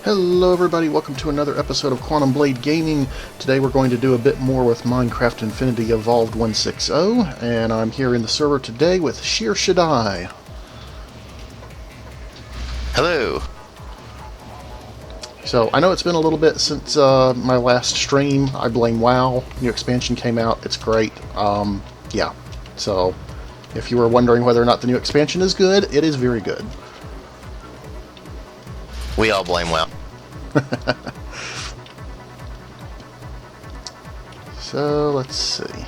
Hello everybody, welcome to another episode of Quantum Blade Gaming. Today we're going to do a bit more with Minecraft Infinity Evolved 1.6.0, and I'm here in the server today with Sheer Shaddai. Hello. So, I know it's been a little bit since my last stream. I blame WoW. New expansion came out, it's great. Yeah. So, if you were wondering whether or not the new expansion is good, it is very good. We all blame WoW. So, let's see.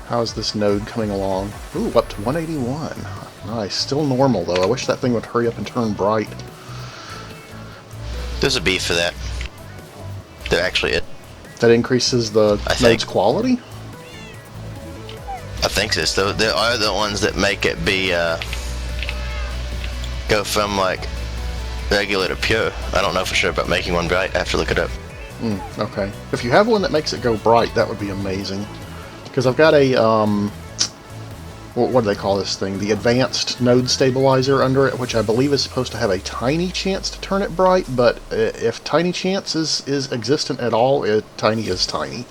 How's this node coming along? Ooh, up to 181. Nice. Still normal, though. I wish that thing would hurry up and turn bright. There's a beef for that. They're actually it. That increases the node's quality? I think so. There are the ones that make it be, go from, like, regular to pure. I don't know for sure about making one bright. I have to look it up. Okay. If you have one that makes it go bright, that would be amazing. Because I've got a, what do they call this thing? The advanced node stabilizer under it, which I believe is supposed to have a tiny chance to turn it bright, but if tiny chance is existent at all, tiny is tiny.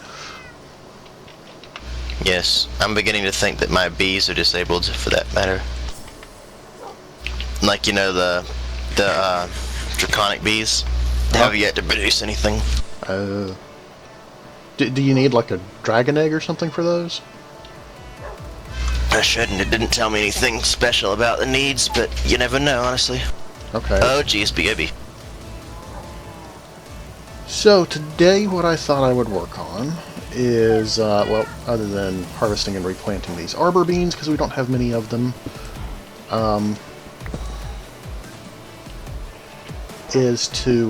Yes, I'm beginning to think that my bees are disabled, for that matter. Like, you know, the draconic bees. They have yet to produce anything. Do you need, like, a dragon egg or something for those? I shouldn't. It didn't tell me anything special about the needs, but you never know, honestly. Okay. Oh, geez, BOB. So, today what I thought I would work on is, well, other than harvesting and replanting these arbor beans, because we don't have many of them, is to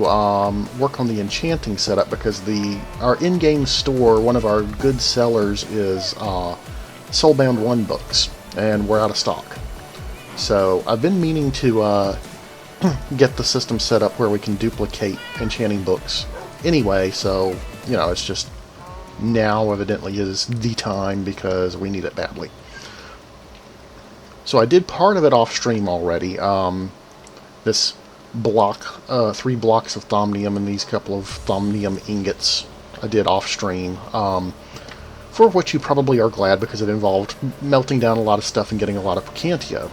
work on the enchanting setup, because our in-game store, one of our good sellers is Soulbound 1 books, and we're out of stock. So I've been meaning to get the system set up where we can duplicate enchanting books anyway, so, you know, it's just now evidently is the time because we need it badly. So I did part of it off stream already. This block, 3 blocks of thomnium and these couple of thomnium ingots I did off stream, for which you probably are glad because it involved melting down a lot of stuff and getting a lot of Picantio.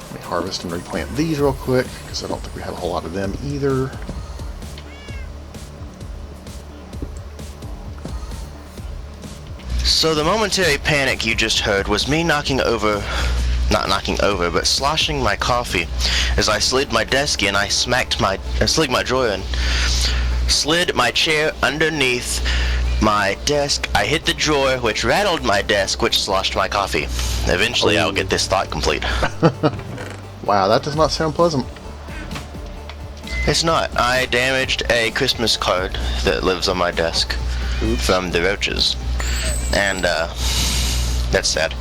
Let me harvest and replant these real quick because I don't think we have a whole lot of them either. So the momentary panic you just heard was me not knocking over, but sloshing my coffee as I slid my desk in. I slid my drawer in, slid my chair underneath my desk. I hit the drawer, which rattled my desk, which sloshed my coffee. Eventually, I'll get this thought complete. Wow, that does not sound pleasant. It's not. I damaged a Christmas card that lives on my desk. Oops. From the roaches. And, that's sad.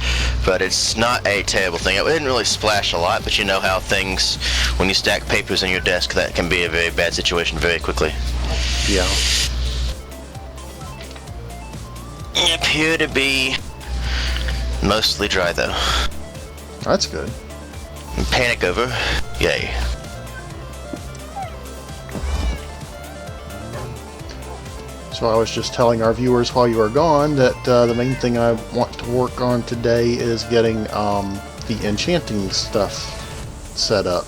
But it's not a terrible thing. It didn't really splash a lot, but you know how things, when you stack papers on your desk, that can be a very bad situation very quickly. Yeah. Appear to be mostly dry, though. That's good. And panic over. Yay. So I was just telling our viewers while you were gone that the main thing I want to work on today is getting the enchanting stuff set up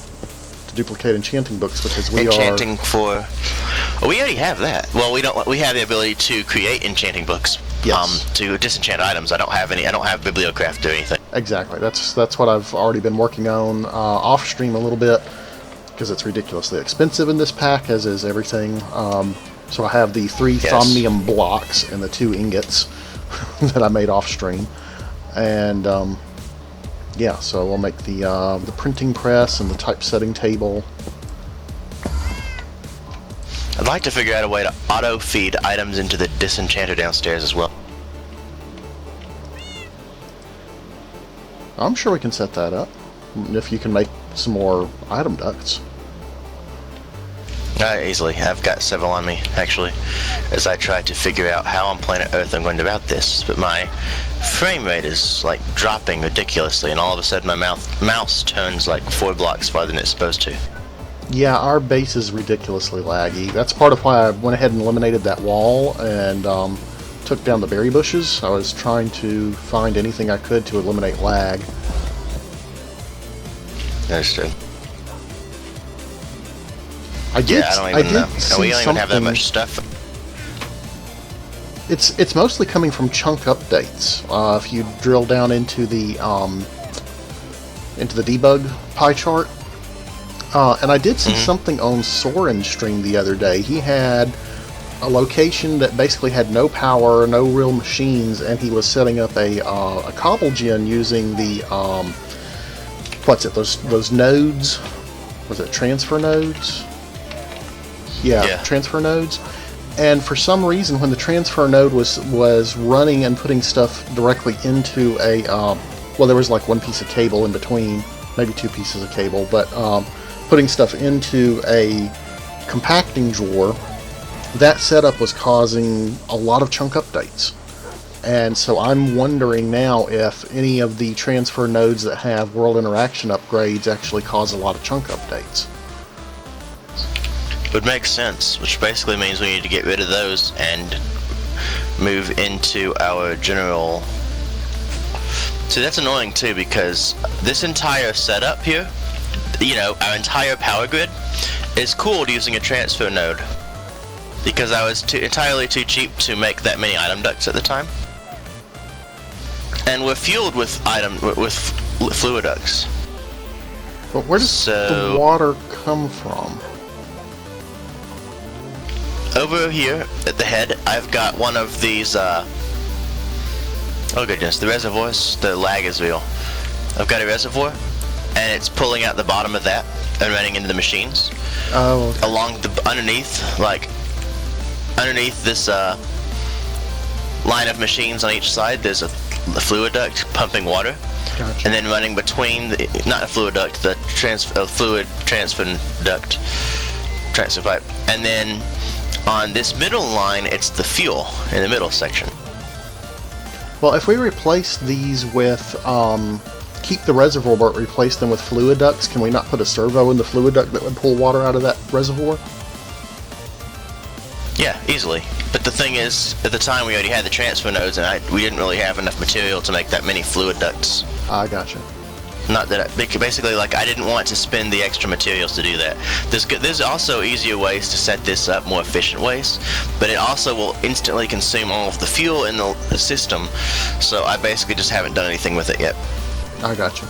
to duplicate enchanting books, because we enchanting for... Oh, we already have that. Well, we don't. We have the ability to create enchanting books. Yes. To disenchant items. I don't have any. I don't have bibliocraft or anything. Exactly. That's what I've already been working on off stream a little bit, because it's ridiculously expensive in this pack, as is everything. So I have the 3 thomnium blocks and the 2 ingots that I made off stream, and yeah, so we'll make the printing press and the typesetting table. I'd like to figure out a way to auto-feed items into the disenchanter downstairs as well. I'm sure we can set that up if you can make some more item ducts. Easily. I've got several on me, actually, as I try to figure out how on planet Earth I'm going about this. But my frame rate is like dropping ridiculously, and all of a sudden my mouse turns like 4 blocks farther than it's supposed to. Yeah, our base is ridiculously laggy. That's part of why I went ahead and eliminated that wall and took down the berry bushes. I was trying to find anything I could to eliminate lag. Understood. I did Yeah, I don't even know. see And we don't even have that something- much stuff. It's mostly coming from chunk updates. If you drill down into the debug pie chart, and I did see something on Soren's stream the other day. He had a location that basically had no power, no real machines, and he was setting up a cobble gen using the what's it? Those nodes? Was it transfer nodes? Yeah, transfer nodes. And for some reason, when the transfer node was running and putting stuff directly into a well, there was like one piece of cable in between, maybe two pieces of cable, but putting stuff into a compacting drawer, that setup was causing a lot of chunk updates. And so I'm wondering now if any of the transfer nodes that have world interaction upgrades actually cause a lot of chunk updates. Would make sense, which basically means we need to get rid of those and move into our general. So that's annoying too, because this entire setup here, you know, our entire power grid is cooled using a transfer node, because I was entirely too cheap to make that many item ducts at the time, and we're fueled with fluid ducts. But where does the water come from? Over here at the head, I've got one of these, oh goodness, the reservoirs, the lag is real. I've got a reservoir, and it's pulling out the bottom of that and running into the machines. Oh. Okay. Along the, underneath this, line of machines on each side, there's a fluid duct pumping water. Gotcha. And then running between, not a fluid duct, the fluid transfer duct, transfer pipe. And then on this middle line, it's the fuel in the middle section. Well, if we replace these with, keep the reservoir but replace them with fluid ducts, can we not put a servo in the fluid duct that would pull water out of that reservoir? Yeah, easily. But the thing is, at the time we already had the transfer nodes, and we didn't really have enough material to make that many fluid ducts. I gotcha. Not that basically, like, I didn't want to spend the extra materials to do that. There's also easier ways to set this up, more efficient ways, but it also will instantly consume all of the fuel in the system, so I basically just haven't done anything with it yet. I gotcha.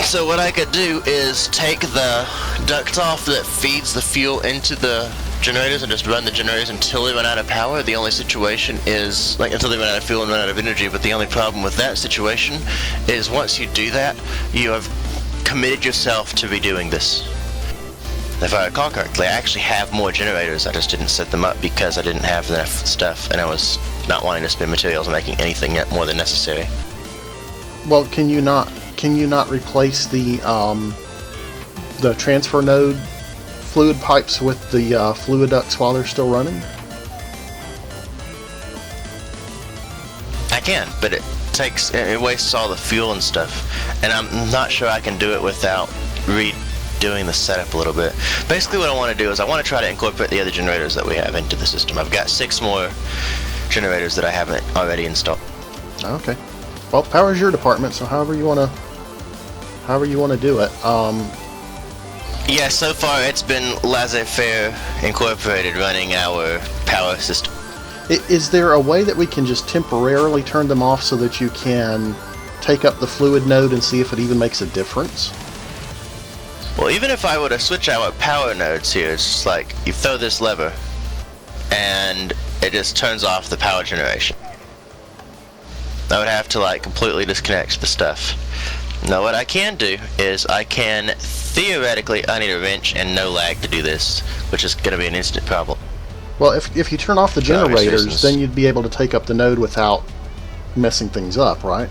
So what I could do is take the duct off that feeds the fuel into the generators and just run the generators until they run out of power. The only situation is, like, until they run out of fuel and run out of energy, but the only problem with that situation is once you do that, you have committed yourself to redoing this. If I recall correctly, I actually have more generators, I just didn't set them up because I didn't have enough stuff, and I was not wanting to spend materials on making anything yet more than necessary. Well, can you not replace the transfer node fluid pipes with the fluid ducts while they're still running? I can, but it wastes all the fuel and stuff, and I'm not sure I can do it without redoing the setup a little bit. Basically what I want to do is I want to try to incorporate the other generators that we have into the system. I've got 6 more generators that I haven't already installed. Okay. Well, power's your department, so however you want to do it. Yeah, so far it's been laissez-faire incorporated running our power system. Is there a way that we can just temporarily turn them off so that you can take up the fluid node and see if it even makes a difference? Well, even if I were to switch our power nodes here, it's just like you throw this lever and it just turns off the power generation. I would have to, like, completely disconnect the stuff. Now what I can do is I can theoretically, I need a wrench and no lag to do this, which is going to be an instant problem. Well, if you turn off the generators, then you'd be able to take up the node without messing things up, right?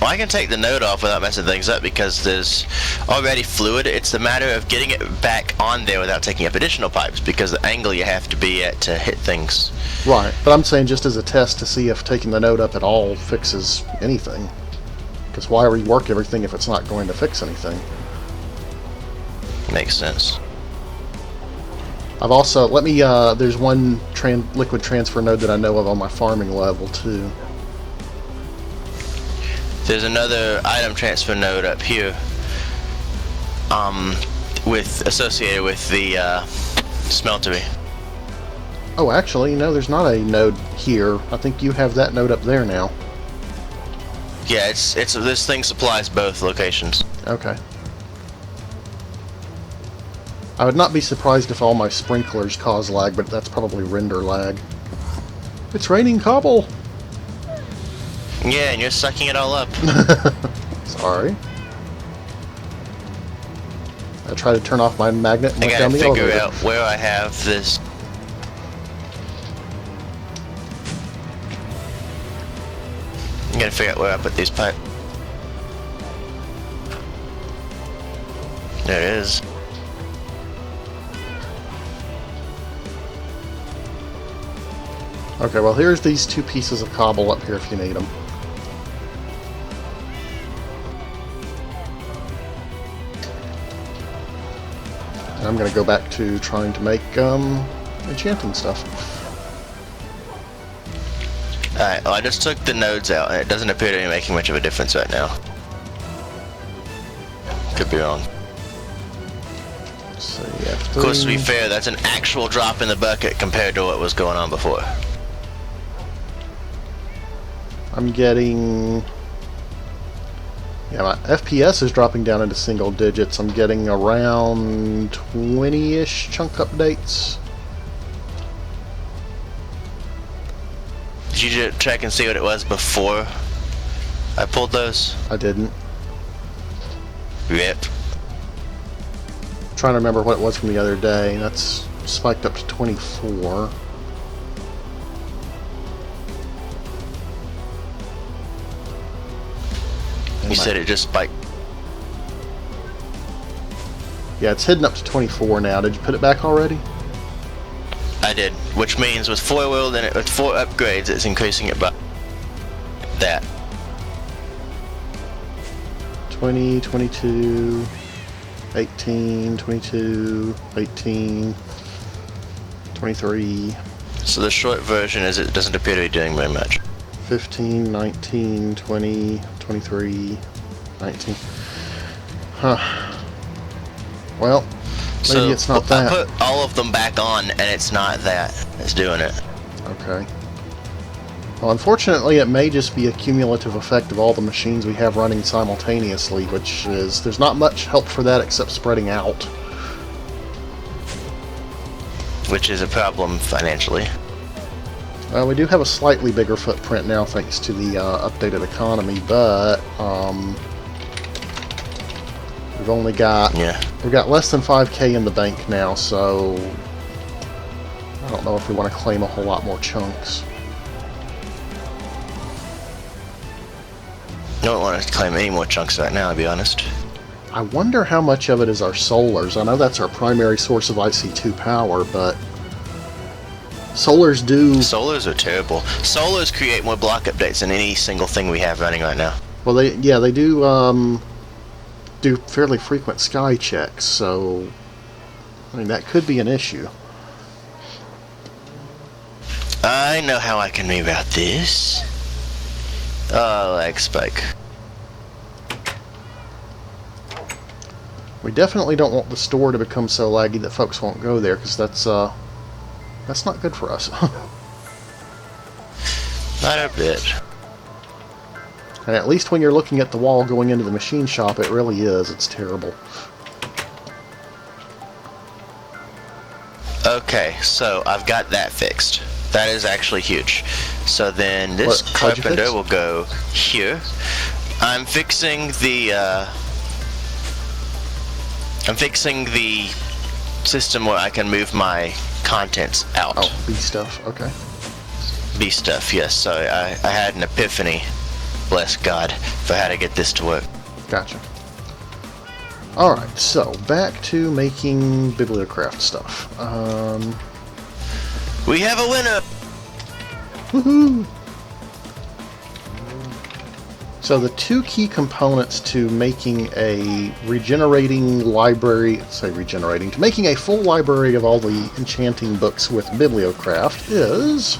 Well, I can take the node off without messing things up because there's already fluid. It's the matter of getting it back on there without taking up additional pipes, because the angle you have to be at to hit things. Right, but I'm saying just as a test to see if taking the node up at all fixes anything. Because why rework everything if it's not going to fix anything? Makes sense. I've also, there's one liquid transfer node that I know of on my farming level too. There's another item transfer node up here, associated with the smeltery. Oh, actually, no, there's not a node here. I think you have that node up there now. Yeah, it's this thing supplies both locations. Okay. I would not be surprised if all my sprinklers cause lag, but that's probably render lag. It's raining cobble! Yeah, and you're sucking it all up. Sorry. I try to turn off my magnet and I went gotta down the figure elevator. out where I have this. I gotta figure out where I put these pipes. There it is. Okay, well here's these two pieces of cobble up here if you need them. And I'm gonna go back to trying to make enchanting stuff. Alright, well I just took the nodes out and it doesn't appear to be making much of a difference right now. Could be wrong. So yeah, Of course, to be fair, that's an actual drop in the bucket compared to what was going on before. I'm getting... Yeah, my FPS is dropping down into single digits. I'm getting around 20-ish chunk updates. Did you check and see what it was before I pulled those? I didn't. Yep. Trying to remember what it was from the other day. That's spiked up to 24. You said it just spiked. Yeah, it's heading up to 24 now. Did you put it back already? I did, which means with 4 wheeled and with 4 upgrades, it's increasing it by that. 20, 22, 18, 22, 18, 23, So the short version is it doesn't appear to be doing very much. 15, 19, 20, 23, 19. Huh. Well, maybe So it's not I that. put all of them back on, and it's not that. It's doing it. Okay. Well, unfortunately, it may just be a cumulative effect of all the machines we have running simultaneously, which is, there's not much help for that except spreading out. Which is a problem financially. Well, we do have a slightly bigger footprint now thanks to the updated economy, but we've only got we've got less than 5K in the bank now, so I don't know if we want to claim a whole lot more chunks. I don't want to claim any more chunks right now, to be honest. I wonder how much of it is our solars. I know that's our primary source of IC2 power, but solars do... Solars are terrible. Solars create more block updates than any single thing we have running right now. Well, they do do fairly frequent sky checks, so I mean that could be an issue. I know how I can reroute this. Oh, lag spike. We definitely don't want the store to become so laggy that folks won't go there, because that's not good for us. Not a bit. And at least when you're looking at the wall going into the machine shop, it really is. It's terrible. Okay, so I've got that fixed. That is actually huge. So then this What'd you carpenter fix? will go here. I'm fixing the system where I can move my contents out. Oh, B stuff. Okay. B stuff, yes. So I had an epiphany bless God for how to get this to work. Gotcha. Alright, so back to making bibliocraft stuff. We have a winner! Woohoo! So the two key components to making a regenerating library, to making a full library of all the enchanting books with bibliocraft is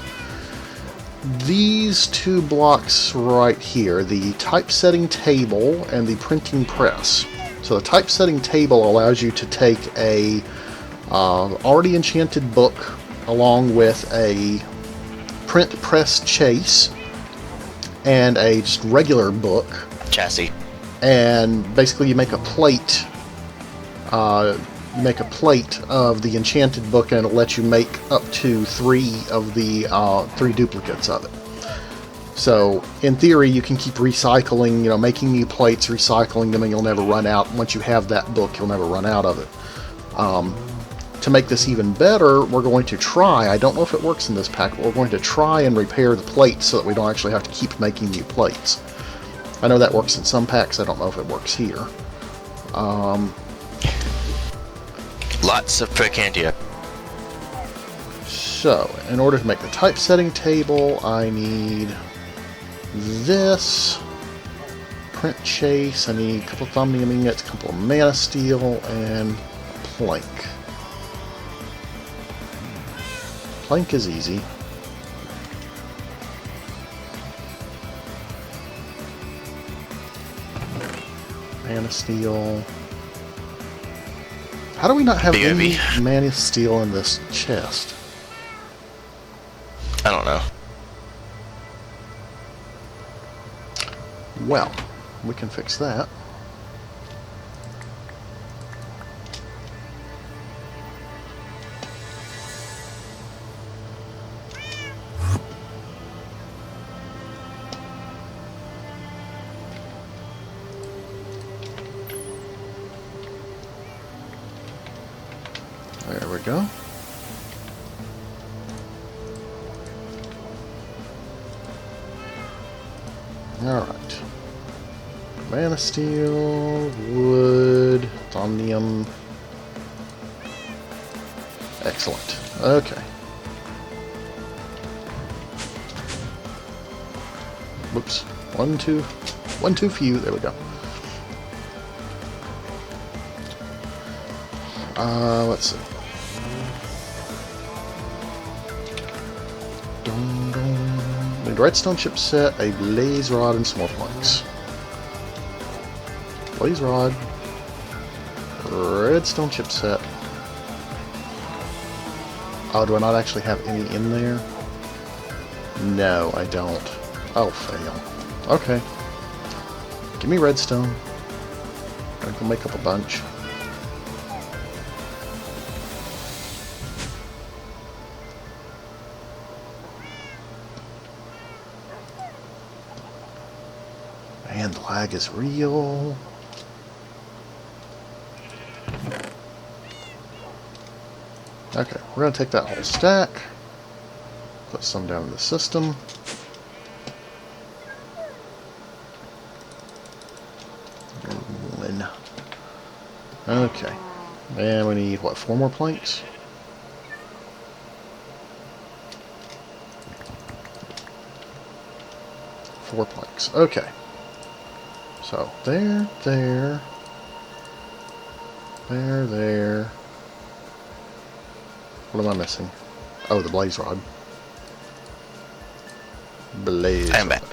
these two blocks right here, the typesetting table and the printing press. So the typesetting table allows you to take a already enchanted book along with a print press chase and a just regular book chassis, and basically you make a plate. You make a plate of the enchanted book, and it'll let you make up to 3 of the 3 duplicates of it. So in theory, you can keep recycling, making new plates, recycling them, and you'll never run out. Once you have that book, you'll never run out of it. To make this even better, we're going to try, I don't know if it works in this pack, but we're going to try and repair the plates so that we don't actually have to keep making new plates. I know that works in some packs, I don't know if it works here. Lots of Percantia. So, in order to make the typesetting table, I need this print chase, I need a couple of thumbium ingots, a couple of mana steel, and a plank. Plank is easy. Mana steel. How do we not have any mana steel in this chest? I don't know. Well, we can fix that. There we go. Alright. Mana steel, wood, thomnium. Excellent. Okay. Whoops. One too few. There we go. Let's see. Need a redstone chip set, a blaze rod, and some more planks. Blaze rod, redstone chip set. Oh, do I not actually have any in there? No, I don't. Oh, fail. Okay. Give me redstone. I can make up a bunch. Man, the lag is real. Okay, we're going to take that whole stack, put some down in the system. Okay, and we need, what, 4 more planks? Four planks, okay. So, there. What am I missing? Oh, the blaze rod. Blaze I am rod. back.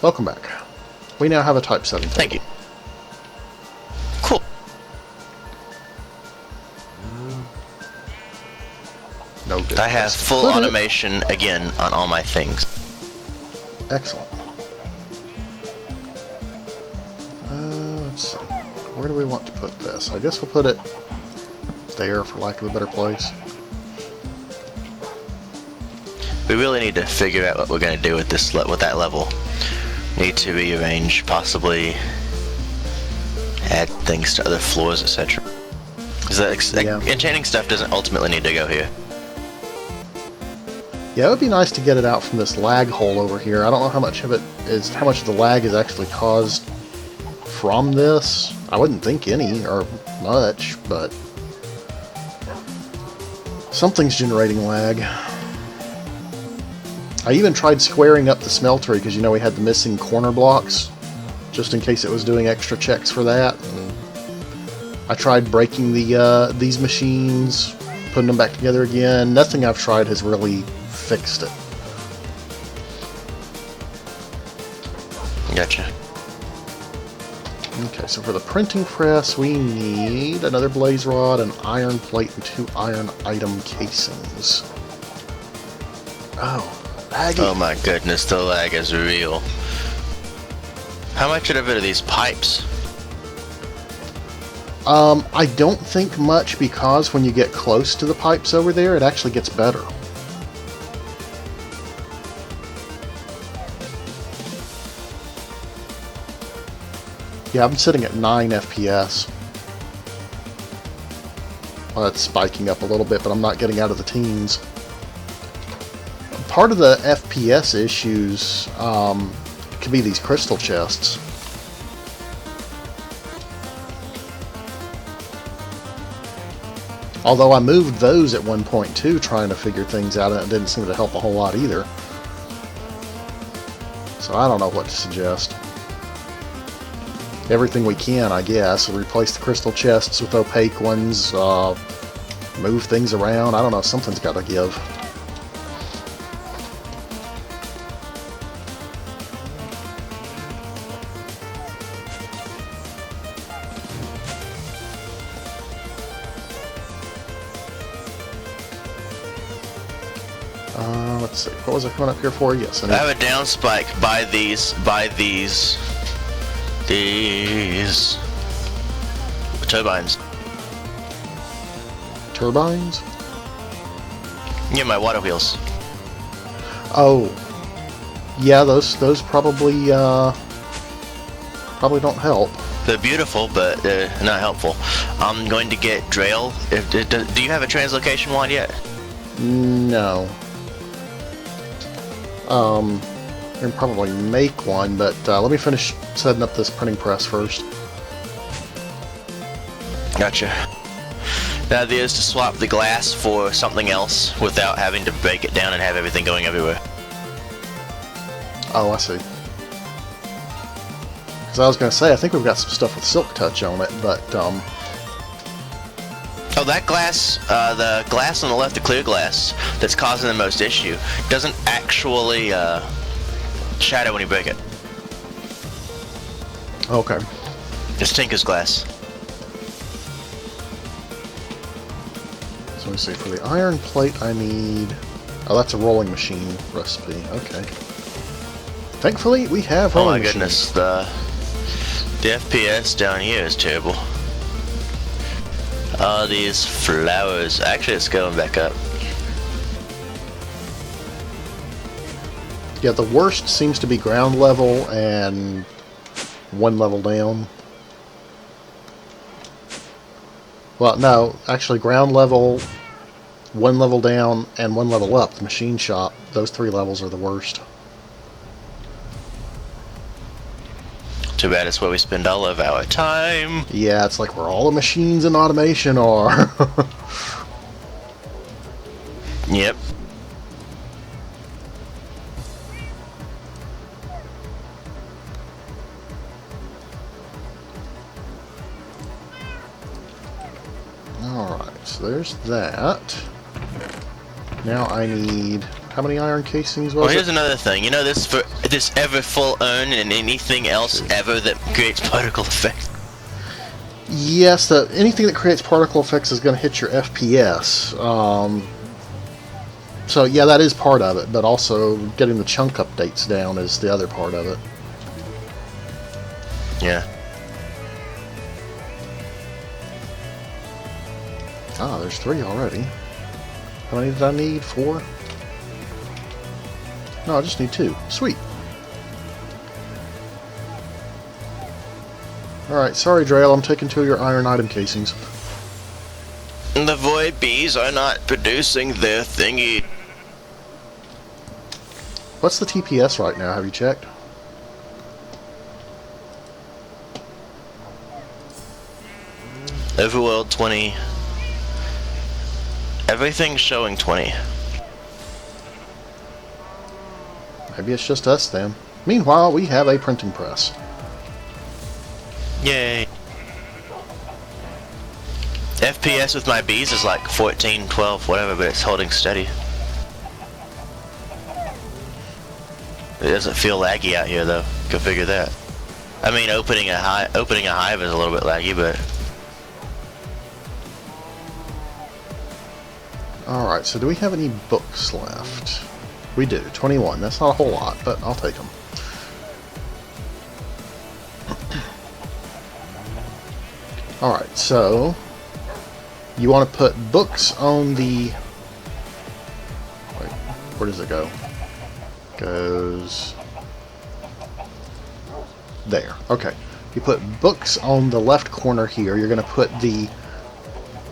Welcome back. We now have a typesetting table. Thank you. Cool. No good. I have full automation again on all my things. Excellent. Let's see. Where do we want to put this? I guess we'll put it there, for lack of a better place. We really need to figure out what we're going to do with this with that level. Need to rearrange, possibly add things to other floors, etc. Because enchanting stuff doesn't ultimately need to go here. Yeah, it would be nice to get it out from this lag hole over here. I don't know how much of the lag is actually caused from this. I wouldn't think any or much, but something's generating lag. I even tried squaring up the smeltery because you know we had the missing corner blocks, just in case it was doing extra checks for that. And I tried breaking these machines, putting them back together again. Nothing I've tried has really fixed it. Gotcha. Okay, so for the printing press, we need another blaze rod, an iron plate, and 2 iron item casings. Oh, laggy. Oh my goodness, the lag is real. How much of it are these pipes? I don't think much, because when you get close to the pipes over there, it actually gets better. Yeah, I'm sitting at 9 FPS. Well, it's spiking up a little bit, but I'm not getting out of the teens. Part of the FPS issues could be these crystal chests. Although I moved those at 1.2 trying to figure things out, and it didn't seem to help a whole lot either. So I don't know what to suggest. Everything we can, I guess. Replace the crystal chests with opaque ones, move things around. I don't know, something's got to give. Let's see, what was I coming up here for? Yes, I have a down spike by these turbines. Turbines? Yeah, my water wheels. Oh, yeah, those probably don't help. They're beautiful, but they're not helpful. I'm going to get Drail. Do you have a translocation wand yet? No. I can probably make one, but let me finish setting up this printing press first. Gotcha. The idea is to swap the glass for something else without having to break it down and have everything going everywhere. Oh, I see. Because I was going to say, I think we've got some stuff with silk touch on it, but Oh, that glass, the glass on the left, the clear glass, that's causing the most issue, doesn't actually shatter when you break it. okay. It's Tinker's glass. So let me see, for the iron plate I need... Oh, that's a rolling machine recipe, okay. Thankfully, we have rolling Oh my machines. goodness, the FPS down here is terrible. All these flowers. Actually, it's going back up. Yeah, the worst seems to be ground level and 1 level down. Well, no, actually ground level, 1 level down, and 1 level up, the machine shop. Those 3 levels are the worst. Too bad it's where we spend all of our time. Yeah, it's like where all the machines and automation are. Yep. Alright, so there's that. Now I need... How many iron casings was Well, it? here's another thing. You know this for this ever full urn and anything else ever that creates particle effect. Yes, anything that creates particle effects is going to hit your FPS. So yeah, that is part of it, but also getting the chunk updates down is the other part of it. Yeah. Ah, there's 3 already. How many did I need? 4? No, I just need 2. Sweet. Alright, sorry Drail, I'm taking 2 of your iron item casings. The void bees are not producing their thingy. What's the TPS right now? Have you checked? Overworld 20. Everything's showing 20. Maybe it's just us then. Meanwhile, we have a printing press. Yay. FPS with my bees is like 14, 12, whatever, but it's holding steady. It doesn't feel laggy out here though. Go figure that. I mean, opening a hive is a little bit laggy, but Alright, so do we have any books left? We do, 21. That's not a whole lot, but I'll take them. Alright, so you want to put books on the... Wait, where does it go? Goes... there. Okay. You put books on the left corner here. You're going to put the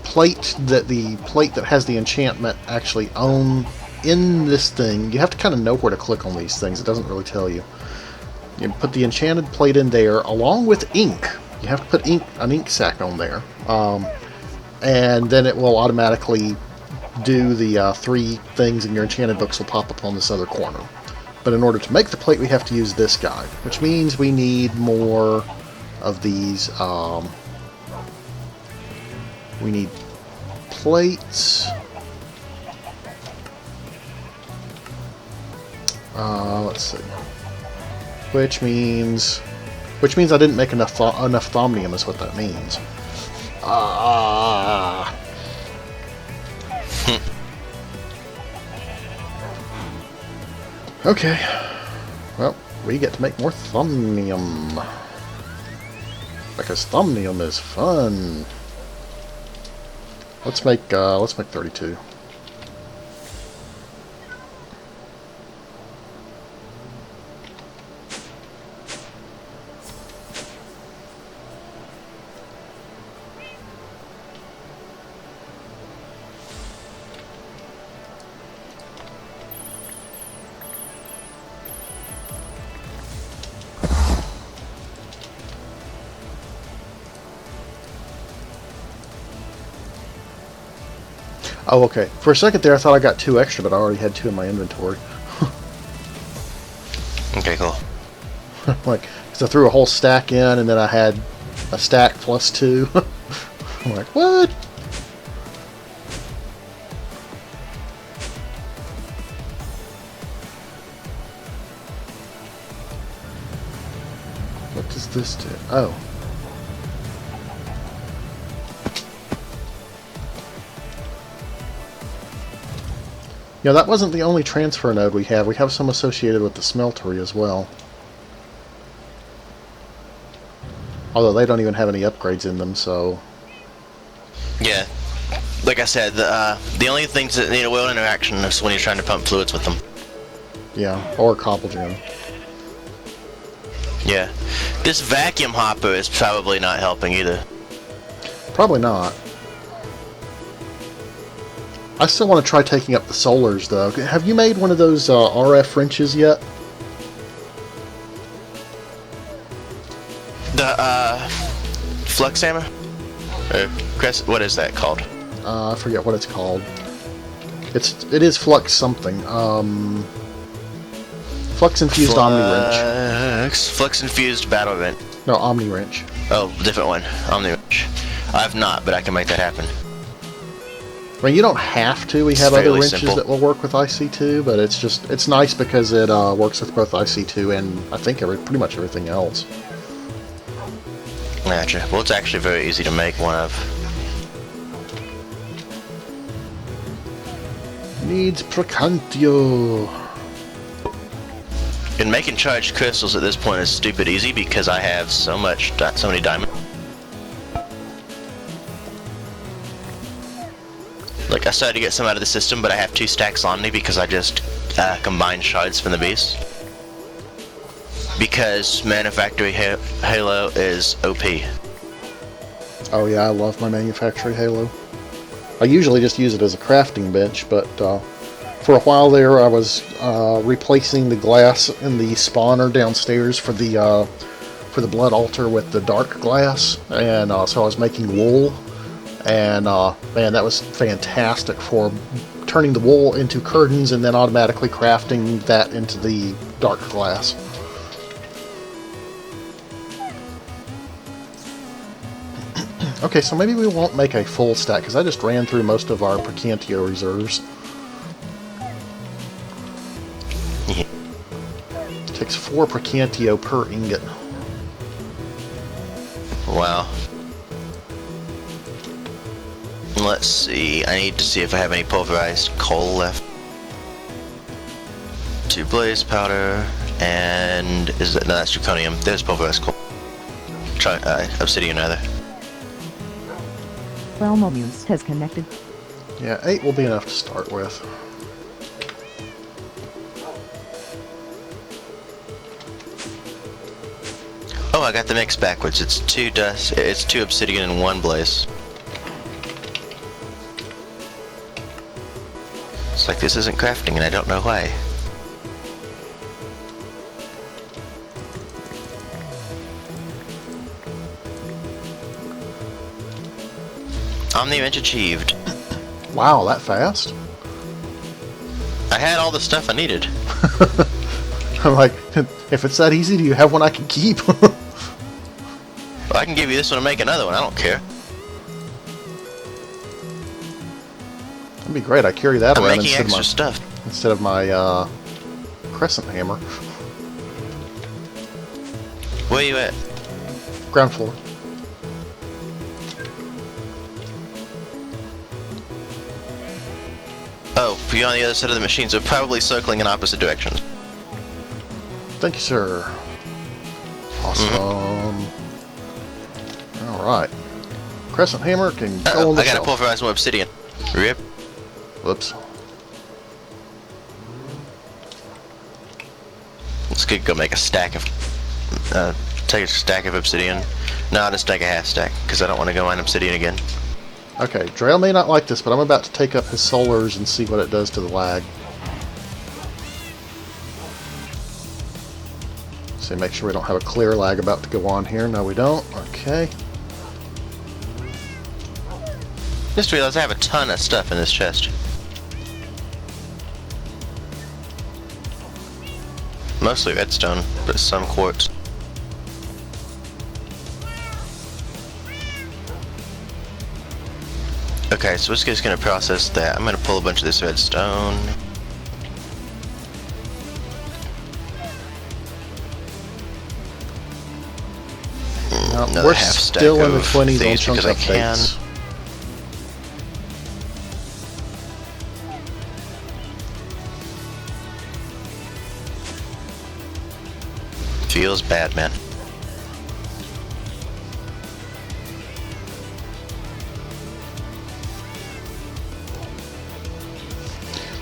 plate that has the enchantment actually on in this thing. You have to kind of know where to click on these things. It doesn't really tell you. You put the enchanted plate in there along with ink. You have to put an ink sac on there, and then it will automatically do the 3 things, and your enchanted books will pop up on this other corner. But in order to make the plate, we have to use this guy, which means we need more of these. We need plates. Let's see. Which means I didn't make enough thomnium is what that means. Okay. Well, we get to make more thomnium. Because thomnium is fun. Let's make 32. Oh, okay. For a second there, I thought I got 2 extra, but I already had 2 in my inventory. okay, cool. Like, because I threw a whole stack in, and then I had a stack plus 2. I'm like, what? What does this do? Oh. Yeah, that wasn't the only transfer node we have. We have some associated with the smeltery as well. Although they don't even have any upgrades in them, so... Yeah. Like I said, the only things that need a wheel interaction is when you're trying to pump fluids with them. Yeah, or cobble gem. Yeah. This vacuum hopper is probably not helping either. Probably not. I still want to try taking up the solars, though. Have you made one of those RF wrenches yet? The, flux hammer? What is that called? I forget what it's called. It is flux something. Flux infused Omni wrench. Flux infused battle wrench. No, Omni wrench. Oh, different one. Omni wrench. I've not, but I can make that happen. I mean, you don't have to. We have other wrenches that will work with IC2, but it's nice because it works with both IC2 and I think pretty much everything else. Gotcha. Well, it's actually very easy to make one of. Needs Procantio. And making charged crystals at this point is stupid easy because I have so many diamonds. Like, I started to get some out of the system, but I have 2 stacks on me because I just combined shards from the beast. Because Manufactory Halo is OP. Oh yeah, I love my Manufactory Halo. I usually just use it as a crafting bench, but For a while there, I was replacing the glass in the spawner downstairs for the blood altar with the dark glass, and so I was making wool, and man, that was fantastic for turning the wool into curtains and then automatically crafting that into the dark glass. Okay, so maybe we won't make a full stack, because I just ran through most of our Percantio reserves. Yeah. It takes 4 Percantio per ingot. Wow. Let's see. I need to see if I have any pulverized coal left. 2 blaze powder, and is it? No, that's zirconium. There's pulverized coal. Obsidian rather. Elmomuse has connected. Yeah, 8 will be enough to start with. Oh, I got the mix backwards. It's 2 dust. It's 2 obsidian and 1 blaze. It's like this isn't crafting, and I don't know why. Omni-image achieved. Wow, that fast? I had all the stuff I needed. I'm like, if it's that easy, do you have one I can keep? Well, I can give you this one and make another one. I don't care. That'd be great. I carry that I'm around making extra stuff. instead of my crescent hammer. Where you at? Ground floor. Oh, you're on the other side of the machine, so probably circling in opposite directions. Thank you, sir. Awesome. Alright. Crescent hammer can go on the I gotta shelf. pulverize more obsidian. Rip. Whoops. Let's go make a stack of... take a stack of obsidian. No, I'll just take a half stack, because I don't want to go mine obsidian again. Okay, Drail may not like this, but I'm about to take up his solars and see what it does to the lag. So make sure we don't have a clear lag about to go on here. No, we don't. Okay. Just realized I have a ton of stuff in this chest. Mostly redstone, but some quartz. Okay, so we're just gonna process that. I'm gonna pull a bunch of this redstone. Now, Another we're half stack still in the of 20s on these chunk because I can. updates. Feels bad, man.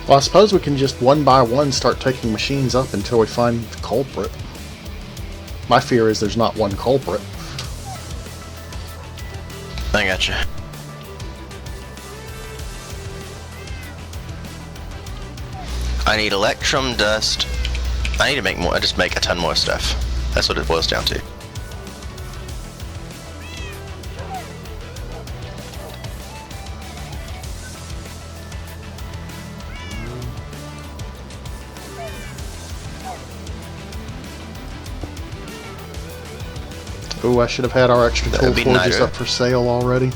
Well, I suppose we can just one by one start taking machines up until we find the culprit. My fear is there's not one culprit. I gotcha. I need electrum dust. I need to make more. I just make a ton more stuff. That's what it boils down to. Ooh, I should have had our extra That tool would be forges nicer. up for sale already.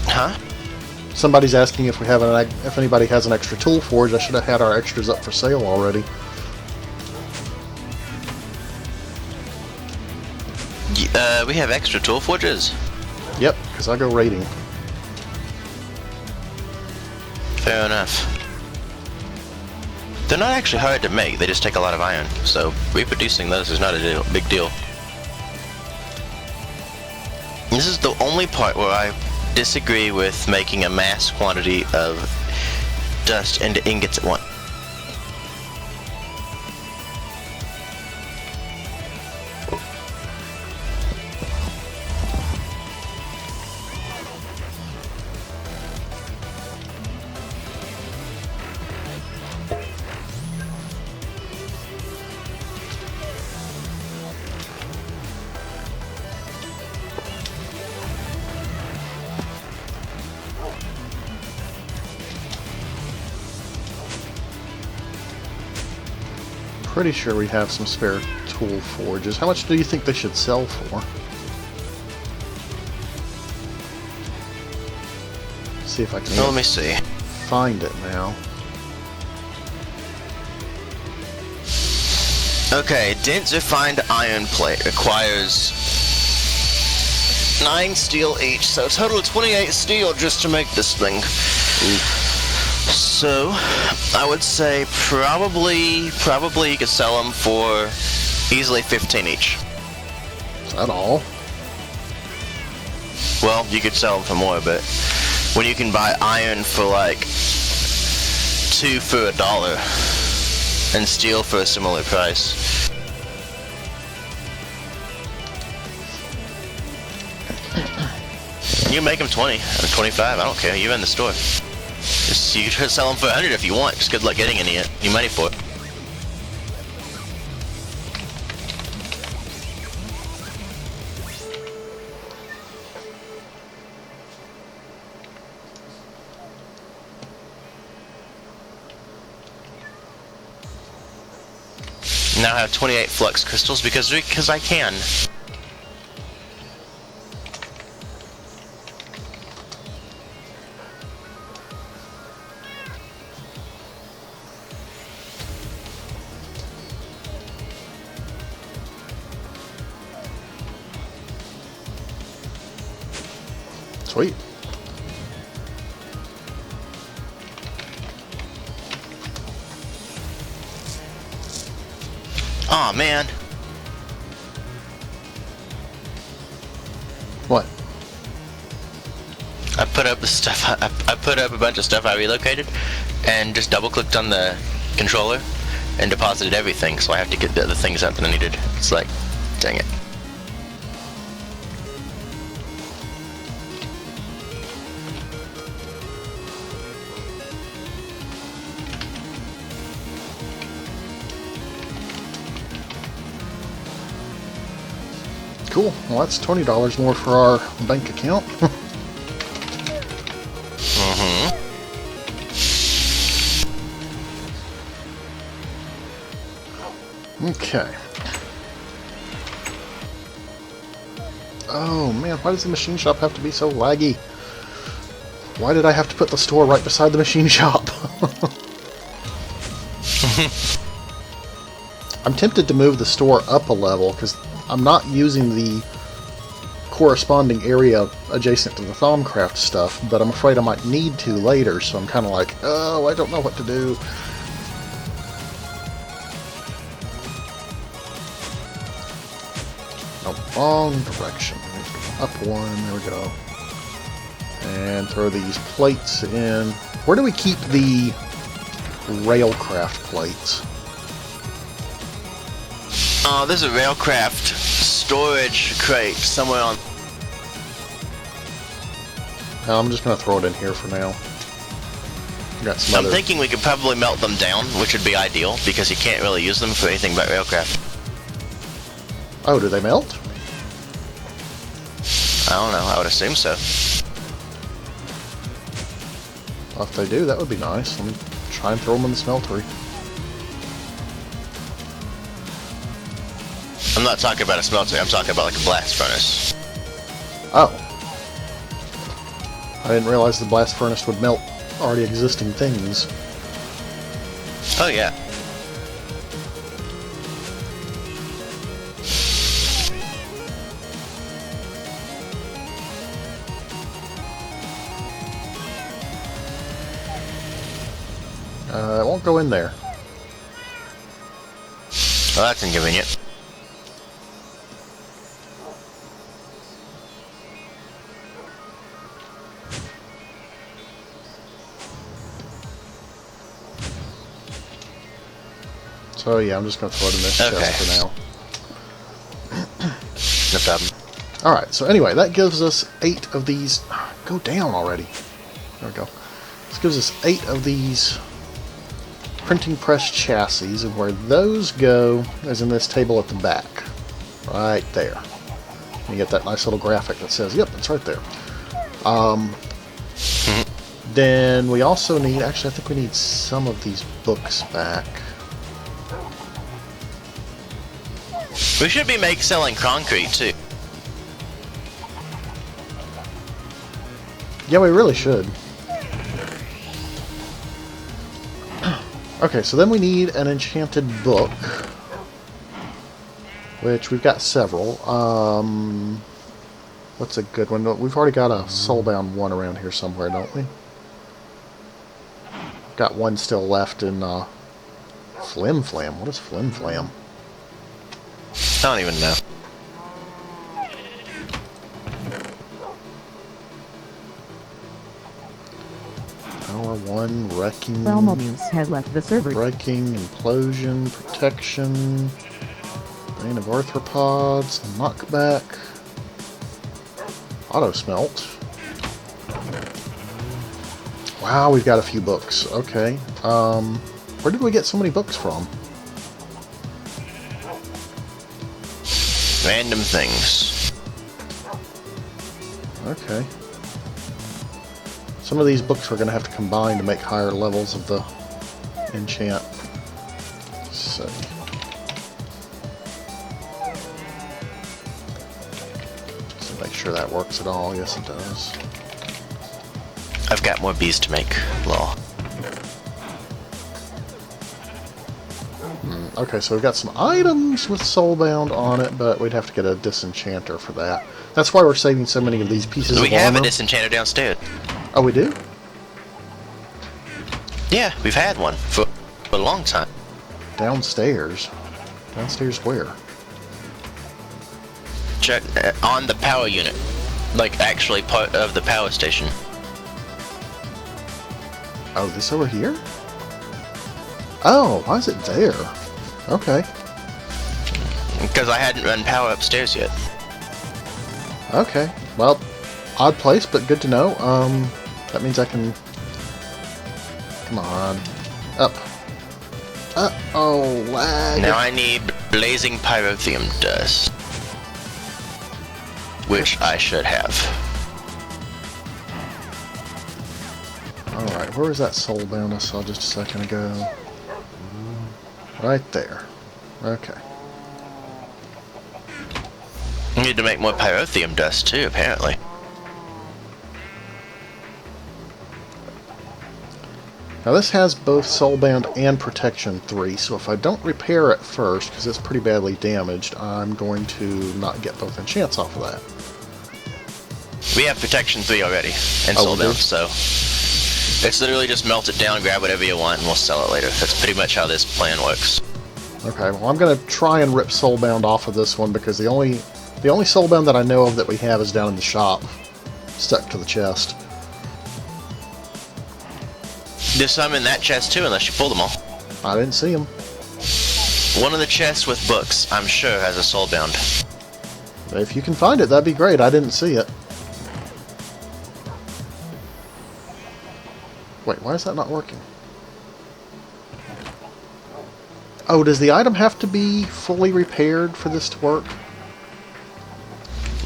Huh? Somebody's asking if we have if anybody has an extra tool forge. I should have had our extras up for sale already. We have extra tool forges. Yep, because I go raiding. Fair enough. They're not actually hard to make, they just take a lot of iron, so reproducing those is not a big deal. This is the only part where I disagree with making a mass quantity of dust into ingots at once. pretty sure we have some spare tool forges. How much do you think they should sell for? See if I can Let me see. find it now. Okay, dense refined iron plate requires 9 steel each, so a total of 28 steel just to make this thing. So, I would say probably you could sell them for easily 15 each. Is that all? Well, you could sell them for more, but when you can buy iron for like 2 for $1 and steel for a similar price. You can make them 20 or 25, I don't care, you're in the store. Just, you could sell them for 100 if you want, just good luck getting any money for it. Now I have 28 flux crystals because I can. Sweet. Aw, man. What? I put up the stuff. I put up a bunch of stuff I relocated, and just double-clicked on the controller, and deposited everything. So I have to get the other things up that I needed. It's like, dang it. Cool. Well, that's $20 more for our bank account. Okay. Oh man, why does the machine shop have to be so laggy? Why did I have to put the store right beside the machine shop? I'm tempted to move the store up a level because I'm not using the corresponding area adjacent to the Thaumcraft stuff, but I'm afraid I might need to later, so I'm kind of like, oh, I don't know what to do. No, wrong direction. Up one, there we go. And throw these plates in. Where do we keep the Railcraft plates? Oh, there's a Railcraft storage crate somewhere on. I'm just going to throw it in here for now. Got some I'm other... thinking we could probably melt them down, which would be ideal, because you can't really use them for anything but Railcraft. Oh, do they melt? I don't know, I would assume so. Well, if they do, that would be nice. Let me try and throw them in the smeltery. I'm not talking about a smelter, I'm talking about like a blast furnace. Oh. I didn't realize the blast furnace would melt already existing things. Oh yeah. It won't go in there. Well, that's inconvenient. So yeah, I'm just going to throw it in this chest for now. No problem. Alright, so anyway, that gives us 8 of these... Go down already. There we go. This gives us 8 of these printing press chassis, and where those go is in this table at the back. Right there. You get that nice little graphic that says, yep, it's right there. Then we also need... Actually, I think we need some of these books back. We should be selling concrete too. Yeah, we really should. Okay, so then we need an enchanted book, which we've got several. What's a good one? We've already got a soulbound one around here somewhere, don't we? Got one still left in Flim Flam. What is Flim Flam? I don't even know. Power 1, wrecking. Realmobuse has left the server. Breaking, implosion, protection, bane of arthropods, knockback, auto smelt. Wow, we've got a few books. Okay. Where did we get so many books from? Random things. Okay. Some of these books we're going to have to combine to make higher levels of the enchant. So. Just make sure that works at all. Yes, it does. I've got more bees to make. Lol. Okay, so we've got some items with soulbound on it, but we'd have to get a disenchanter for that. That's why we're saving so many of these pieces We of have armor. a disenchanter downstairs. Oh, we do? Yeah, we've had one for a long time. Downstairs? Downstairs where? Check on the power unit. Like, actually part of the power station. Oh, this over here? Oh, why is it there? Okay. Because I hadn't run power upstairs yet. Okay. Well, odd place, but good to know. That means I can... Come on. Up. Oh, lag. Now I need blazing pyrotheum dust. Which I should have. Alright, where was that soulbound I saw just a second ago? Right there. Okay. I need to make more pyrotheum dust too, apparently. Now this has both soulbound and protection 3, so if I don't repair it first, because it's pretty badly damaged, I'm going to not get both enchants off of that. We have protection 3 already, and Oh, we do? soulbound, so it's literally just melt it down, grab whatever you want, and we'll sell it later. That's pretty much how this plan works. Okay, well I'm going to try and rip soulbound off of this one, because the only soulbound that I know of that we have is down in the shop, stuck to the chest. There's some in that chest too, unless you pull them all. I didn't see him. One of the chests with books, I'm sure, has a soulbound. If you can find it, that'd be great. I didn't see it. Wait, why is that not working? Oh, does the item have to be fully repaired for this to work?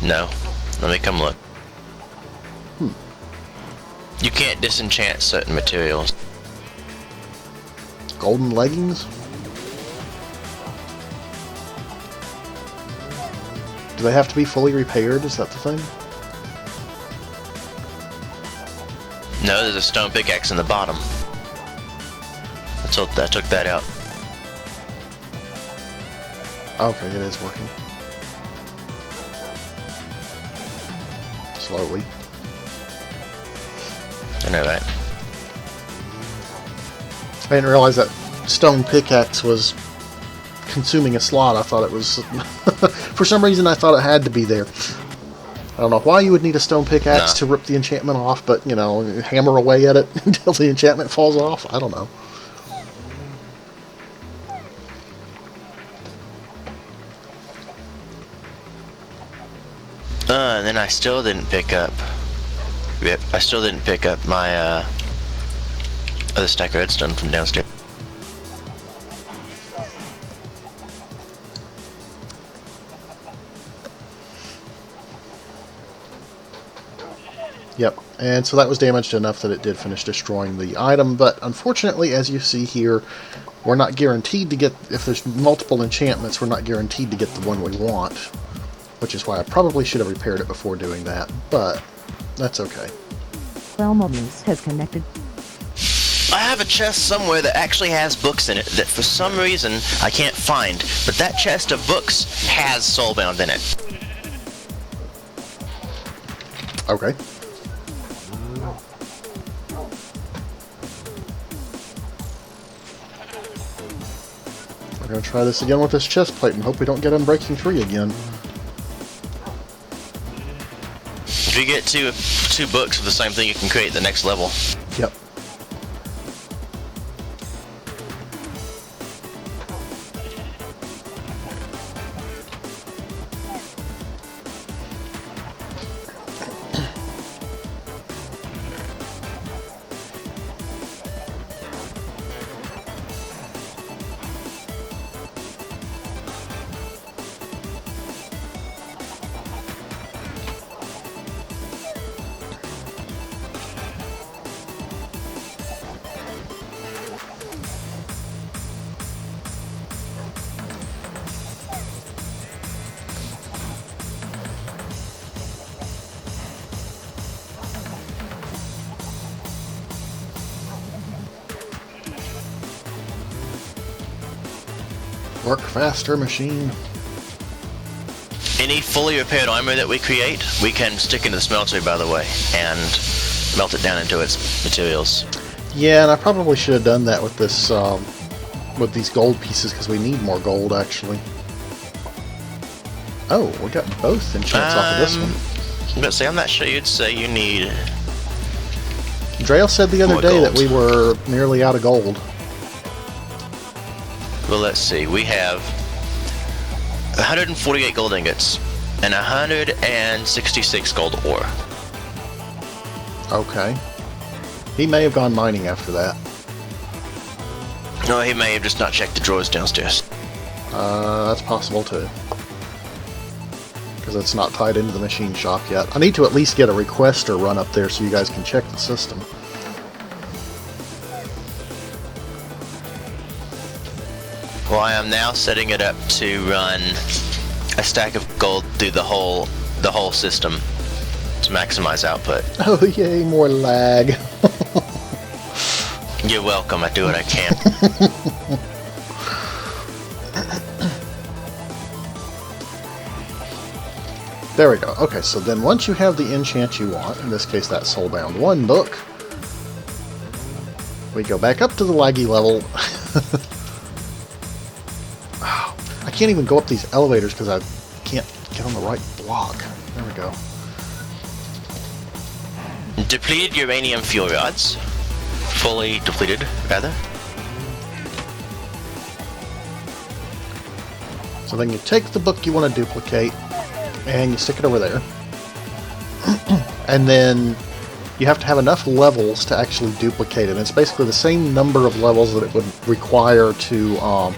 No. Let me come look. You can't disenchant certain materials. Golden leggings? Do they have to be fully repaired? Is that the thing? No, there's a stone pickaxe in the bottom. I took that out. Okay, it is working. Slowly. I know that. I didn't realize that stone pickaxe was consuming a slot. I thought it was... For some reason, I thought it had to be there. I don't know why you would need a stone pickaxe to rip the enchantment off, but, you know, hammer away at it until the enchantment falls off. I don't know. And then I still didn't pick up... Yep, I still didn't pick up my, other stack of redstone from downstairs. Yep, and so that was damaged enough that it did finish destroying the item, but unfortunately, as you see here, we're not guaranteed to get, if there's multiple enchantments, we're not guaranteed to get the one we want, which is why I probably should have repaired it before doing that, but that's okay. Elmomus has connected. I have a chest somewhere that actually has books in it that for some reason I can't find, but that chest of books has Soulbound in it. Okay. We're going to try this again with this chest plate and hope we don't get Unbreaking 3 again. If you get two books of the same thing, you can create the next level. Yep. Work faster, machine. Any fully repaired armor that we create, we can stick into the smelter, by the way, and melt it down into its materials. Yeah, and I probably should have done that with this, with these gold pieces, because we need more gold, actually. Oh, we got both enchants off of this one. But say, I'm not sure you'd say you need... Drail said the other more day gold. that we were nearly out of gold. Well, let's see. We have 148 gold ingots and 166 gold ore. Okay. He may have gone mining after that. No, he may have just not checked the drawers downstairs. That's possible too. Because it's not tied into the machine shop yet. I need to at least get a requester run up there so you guys can check the system. Well, I am now setting it up to run a stack of gold through the whole system to maximize output. Oh yay, more lag. You're welcome. I do what I can. There we go. Okay, so then once you have the enchant you want, in this case that Soulbound 1 book, we go back up to the laggy level. I can't even go up these elevators because I can't get on the right block. There we go. Depleted uranium fuel rods. Fully depleted, rather. So then you take the book you want to duplicate, and you stick it over there. And then you have to have enough levels to actually duplicate it. And it's basically the same number of levels that it would require to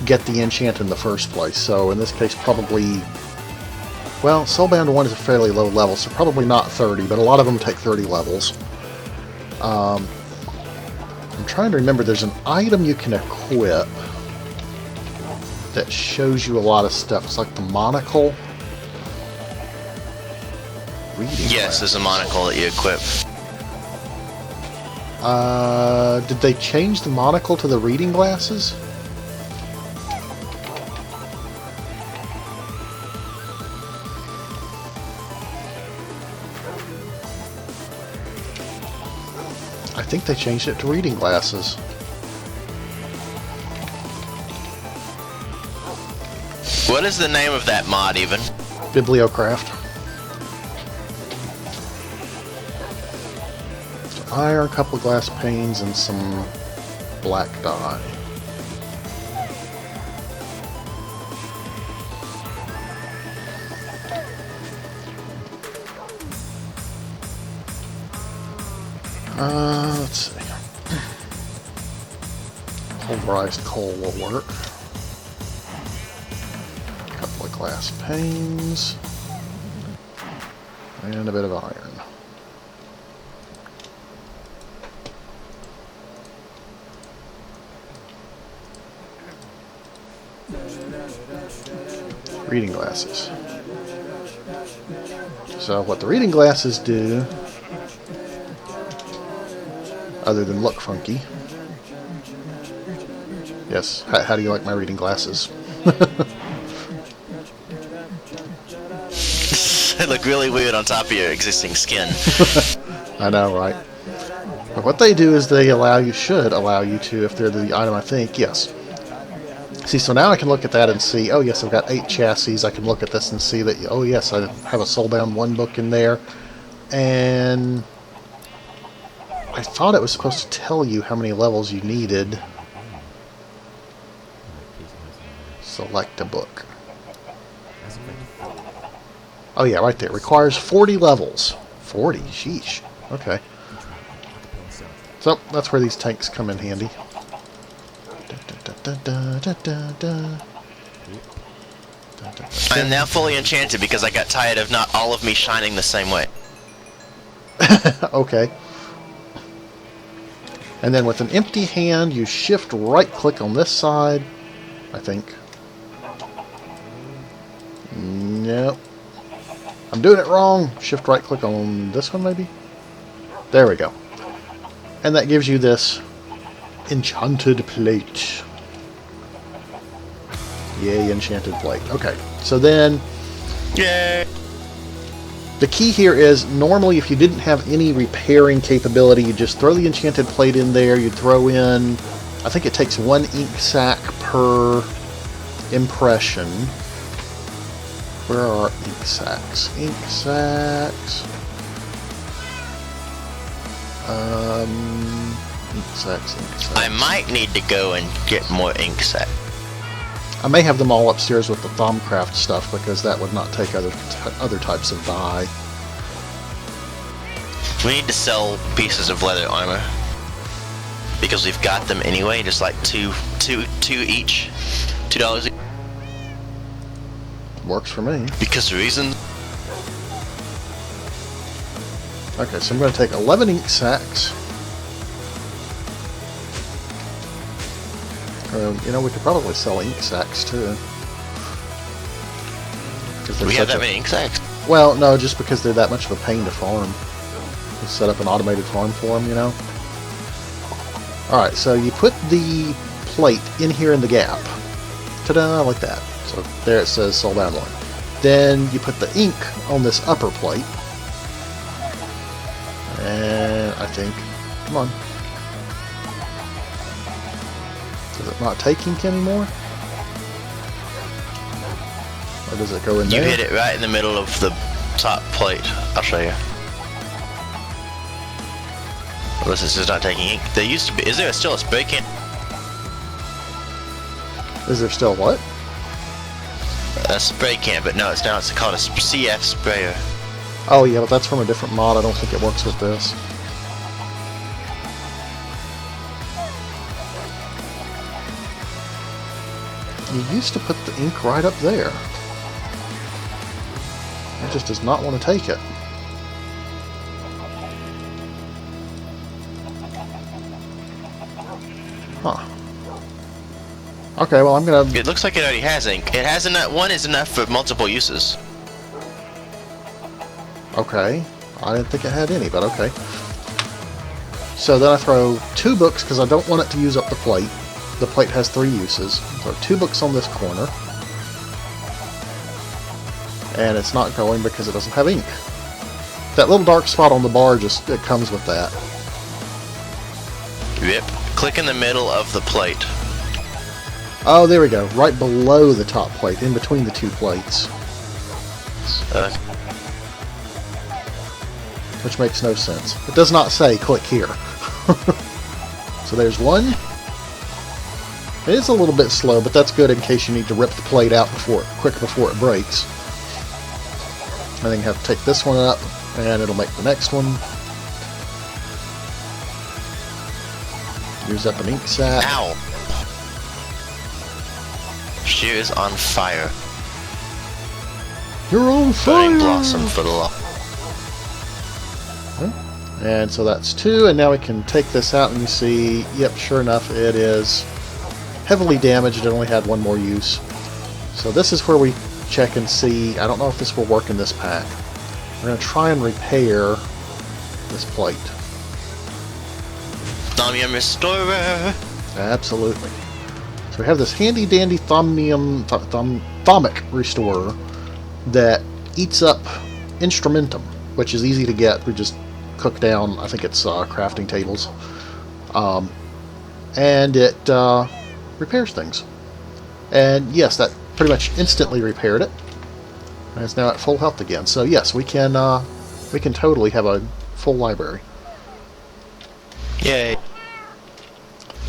get the enchant in the first place. So in this case, probably... Well, Soulbound 1 is a fairly low level, so probably not 30, but a lot of them take 30 levels. I'm trying to remember, there's an item you can equip that shows you a lot of stuff. It's like the monocle. Yes, there's a monocle that you equip. Did they change the monocle to the reading glasses? I think they changed it to reading glasses. What is the name of that mod, even? Bibliocraft. So iron, a couple of glass panes, and some black dye. Let's see. Pulverized coal will work. A couple of glass panes. And a bit of iron. Reading glasses. So what the reading glasses do, other than look funky. Yes, how do you like my reading glasses? They look really weird on top of your existing skin. I know, right? But what they do is they should allow you to, if they're the item I think, yes. See, so now I can look at that and see, oh yes, I've got 8 chassis. I can look at this and see that, oh yes, I have a Soulbound 1 book in there. And I thought it was supposed to tell you how many levels you needed. Select a book. Oh yeah, right there. Requires 40 levels. 40? Sheesh. Okay. So, that's where these tanks come in handy. I'm now fully enchanted because I got tired of not all of me shining the same way. Okay. And then with an empty hand, you shift right-click on this side, I think. Nope. I'm doing it wrong. Shift right-click on this one, maybe? There we go. And that gives you this Enchanted plate. Yay, Enchanted plate. Okay, so then... Yay! The key here is, normally if you didn't have any repairing capability, you just throw the Enchanted plate in there, you throw in... I think it takes 1 ink sac per impression. Where are ink sacs? Ink sacs... ink sacs. I might need to go and get more ink sac. I may have them all upstairs with the Thaumcraft stuff because that would not take other types of dye. We need to sell pieces of leather armor because we've got them anyway. Just like two each, $2 each. Works for me. Because reason. Okay, so I'm going to take 11 ink sacs. You know, we could probably sell ink sacs too. We have that many ink sacs? Well, no, just because they're that much of a pain to farm. Just set up an automated farm for them, you know. Alright, so you put the plate in here in the gap. Ta-da, like that. So there it says Soulbound 1. Then you put the ink on this upper plate. And I think, come on. Does it not take ink anymore? Or does it go in there? You hit it right in the middle of the top plate. I'll show you. Unless it's just not taking ink. There used to be. Is there still a spray can? Is there still what? A spray can, but no, it's now it's called a CF sprayer. Oh yeah, but that's from a different mod. I don't think it works with this. You used to put the ink right up there. It just does not want to take it. Huh. Okay, well I'm gonna... It looks like it already has ink. It has enough. One is enough for multiple uses. Okay. I didn't think it had any, but okay. So then I throw 2 books because I don't want it to use up the plate. The plate has 3 uses. So 2 books on this corner. And it's not going because it doesn't have ink. That little dark spot on the bar just, it comes with that. Yep. Click in the middle of the plate. Oh, there we go. Right below the top plate, in between the 2 plates. Which makes no sense. It does not say click here. So there's 1. It is a little bit slow, but that's good in case you need to rip the plate out quick before it breaks. I think I have to take this one up, and it'll make the next one. Use up an ink sac. Ow! She is on fire. You're on fire! Burning blossom for the law. And so that's 2, and now we can take this out and you see, yep, sure enough, it is heavily damaged. It only had one more use. So this is where we check and see. I don't know if this will work in this pack. We're going to try and repair this plate. Thaumium Restorer! Absolutely. So we have this handy dandy thaumic restorer that eats up instrumentum, which is easy to get. We just cook down, I think it's crafting tables. And it repairs things. And yes, that pretty much instantly repaired it. And it's now at full health again. So yes, we can totally have a full library. Yay.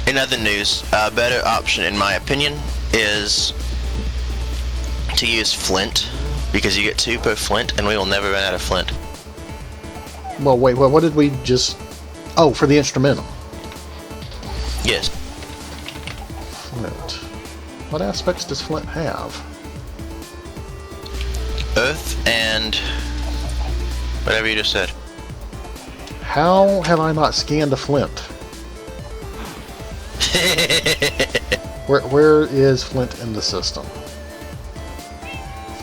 In other news, a better option in my opinion is to use flint, because you get 2 per flint and we will never run out of flint. Well, wait, what did we just... Oh, for the instrumental. Yes. Flint. What aspects does flint have? Earth and whatever you just said. How have I not scanned a flint? Where is flint in the system?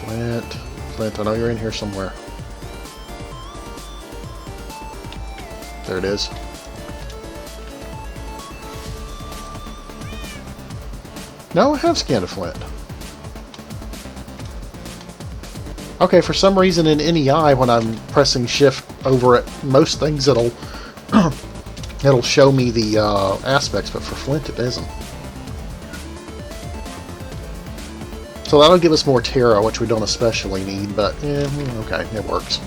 Flint, I know you're in here somewhere. There it is. No, I have scanned a flint. Okay, for some reason in NEI, when I'm pressing shift over at most things, it'll it'll show me the aspects, but for flint it isn't. So that'll give us more Terra, which we don't especially need, but okay, it works.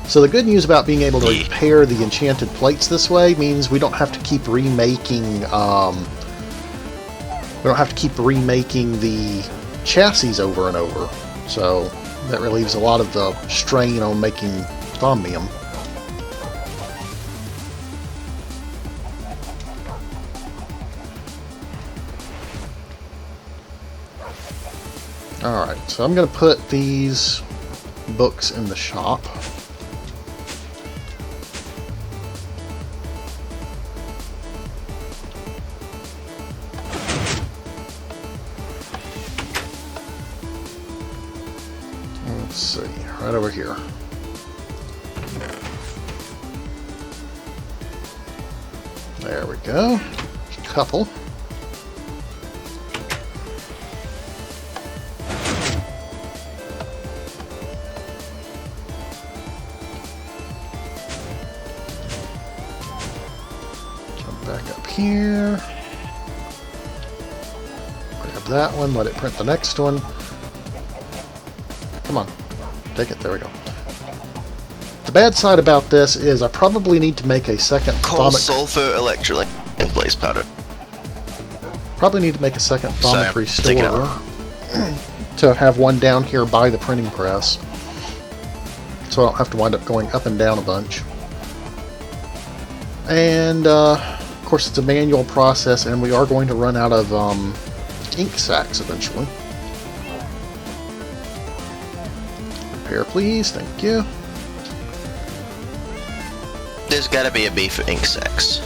So the good news about being able to repair the enchanted plates this way means we don't have to keep remaking the chassis over and over. So that relieves a lot of the strain on making thaumium. Alright, so I'm going to put these books in the shop. Let's see, right over here. There we go. Just a couple. Jump back up here. Grab that one, let it print the next one. Come on. Take it. There we go. The bad side about this is I probably need to make a second Coal, sulfur, electrolyte, and blaze powder. Probably need to make a second thaumic take it restorer to have one down here by the printing press, so I don't have to wind up going up and down a bunch. And of course, it's a manual process, and we are going to run out of ink sacs eventually. Repair, please. Thank you. There's gotta be a B for ink sacs.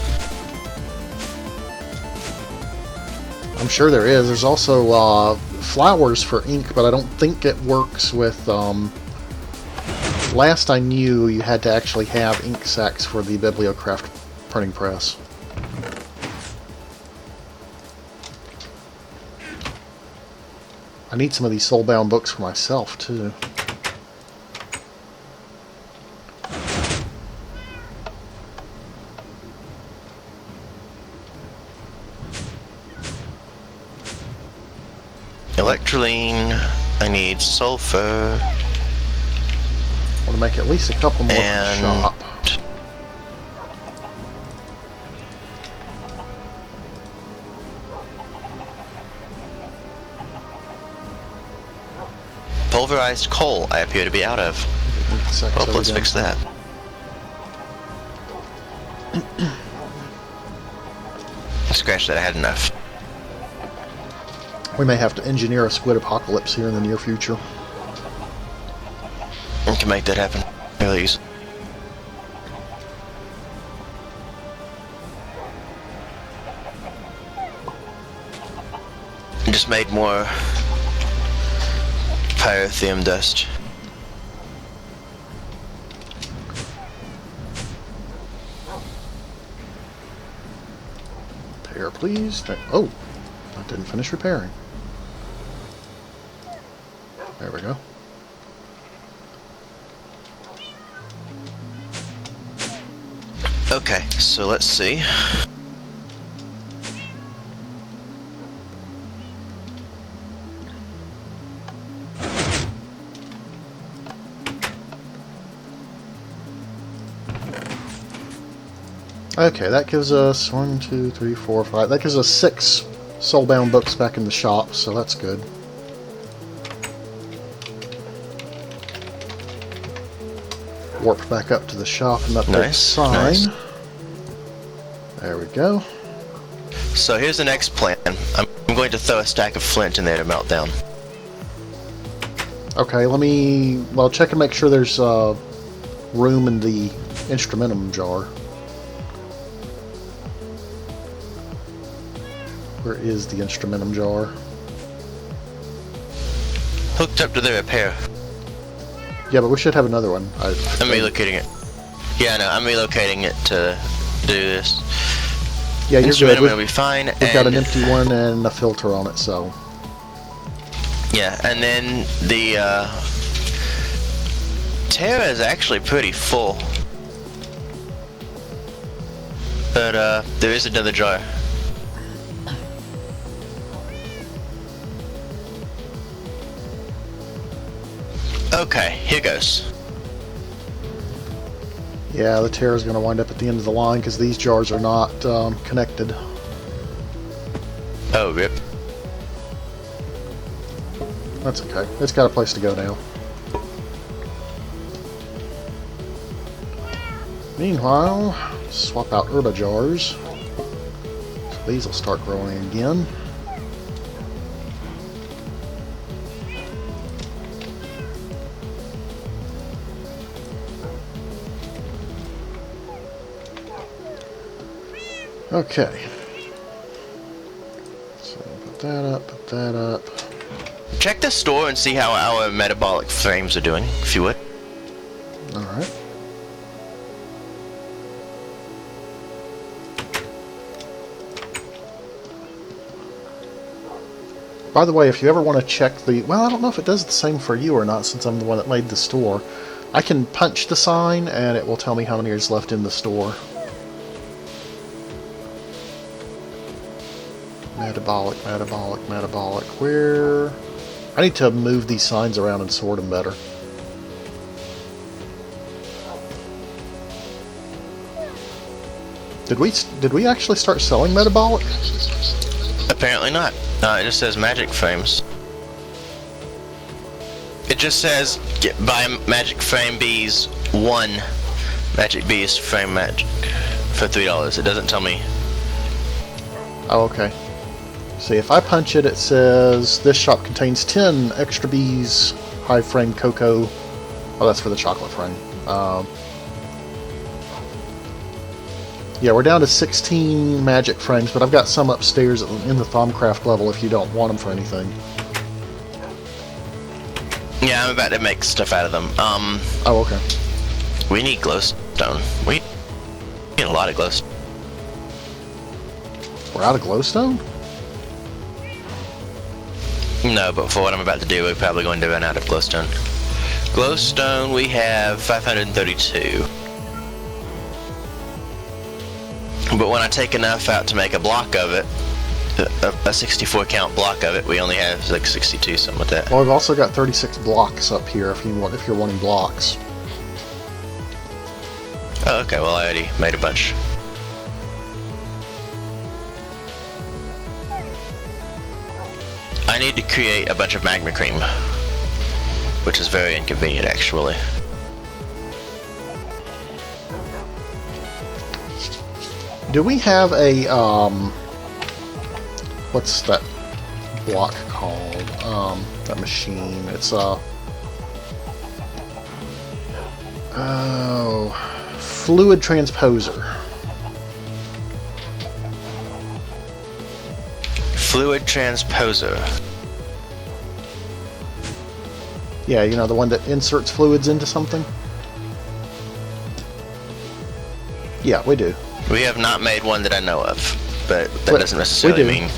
I'm sure there is. There's also flowers for ink, but I don't think it works with... last I knew, you had to actually have ink sacs for the Bibliocraft printing press. I need some of these soulbound books for myself, too. Electrolyne, I need sulfur. I want to make at least a couple more for the shop. Pulverized coal I appear to be out of. Well, let's fix that. Scratch that, I had enough. We may have to engineer a squid apocalypse here in the near future. We can make that happen. Please. Just made more pyrotheum dust. Repair, please. Oh, I didn't finish repairing. There we go. Okay, so let's see. Okay, that gives us 1, 2, 3, 4, 5. That gives us 6 soulbound books back in the shop, so that's good. Warp back up to the shop and update the sign. Nice. There we go. So here's the next plan. I'm going to throw a stack of flint in there to melt down. Okay, let me, well, check and make sure there's room in the instrumentum jar. Where is the instrumentum jar? Hooked up to the repair. Yeah, but we should have another one. I'm relocating it. Yeah, no, I'm relocating it to do this. Yeah, you're good. Instrumentum will be fine. We've got an empty one and a filter on it, so... Yeah, and then the Terra is actually pretty full. But there is another jar. Okay, here goes. Yeah, the Terra's going to wind up at the end of the line because these jars are not connected. Oh, rip. That's okay. It's got a place to go now. Meanwhile, swap out herba jars. So these will start growing again. Okay. So put that up, put that up. Check the store and see how our metabolic frames are doing, if you would. Alright. By the way, if you ever want to check the... Well, I don't know if it does the same for you or not, since I'm the one that made the store. I can punch the sign, and it will tell me how many is left in the store. Metabolic, metabolic, metabolic. Where... I need to move these signs around and sort them better. Did we actually start selling metabolic? Apparently not. It just says magic frames. It just says buy magic frame B's 1 magic B's frame magic for $3. It doesn't tell me. Oh, okay. See, if I punch it, it says this shop contains 10 extra bees, high frame cocoa. Oh, that's for the chocolate frame. Yeah, we're down to 16 magic frames, but I've got some upstairs in the Thaumcraft level if you don't want them for anything. Yeah, I'm about to make stuff out of them. Oh, okay. We need glowstone. We need a lot of glowstone. We're out of glowstone? No, but for what I'm about to do, we're probably going to run out of glowstone. Glowstone, we have 532. But when I take enough out to make a block of it, a 64 count block of it, we only have like 62, something like that. Well, we've also got 36 blocks up here if you're wanting blocks. Oh, okay, well I already made a bunch. I need to create a bunch of magma cream, which is very inconvenient actually. Do we have a, what's that block called? That machine. It's a, fluid transposer. Fluid transposer. Yeah, you know, the one that inserts fluids into something? Yeah, we do. We have not made one that I know of, but that doesn't necessarily do. mean...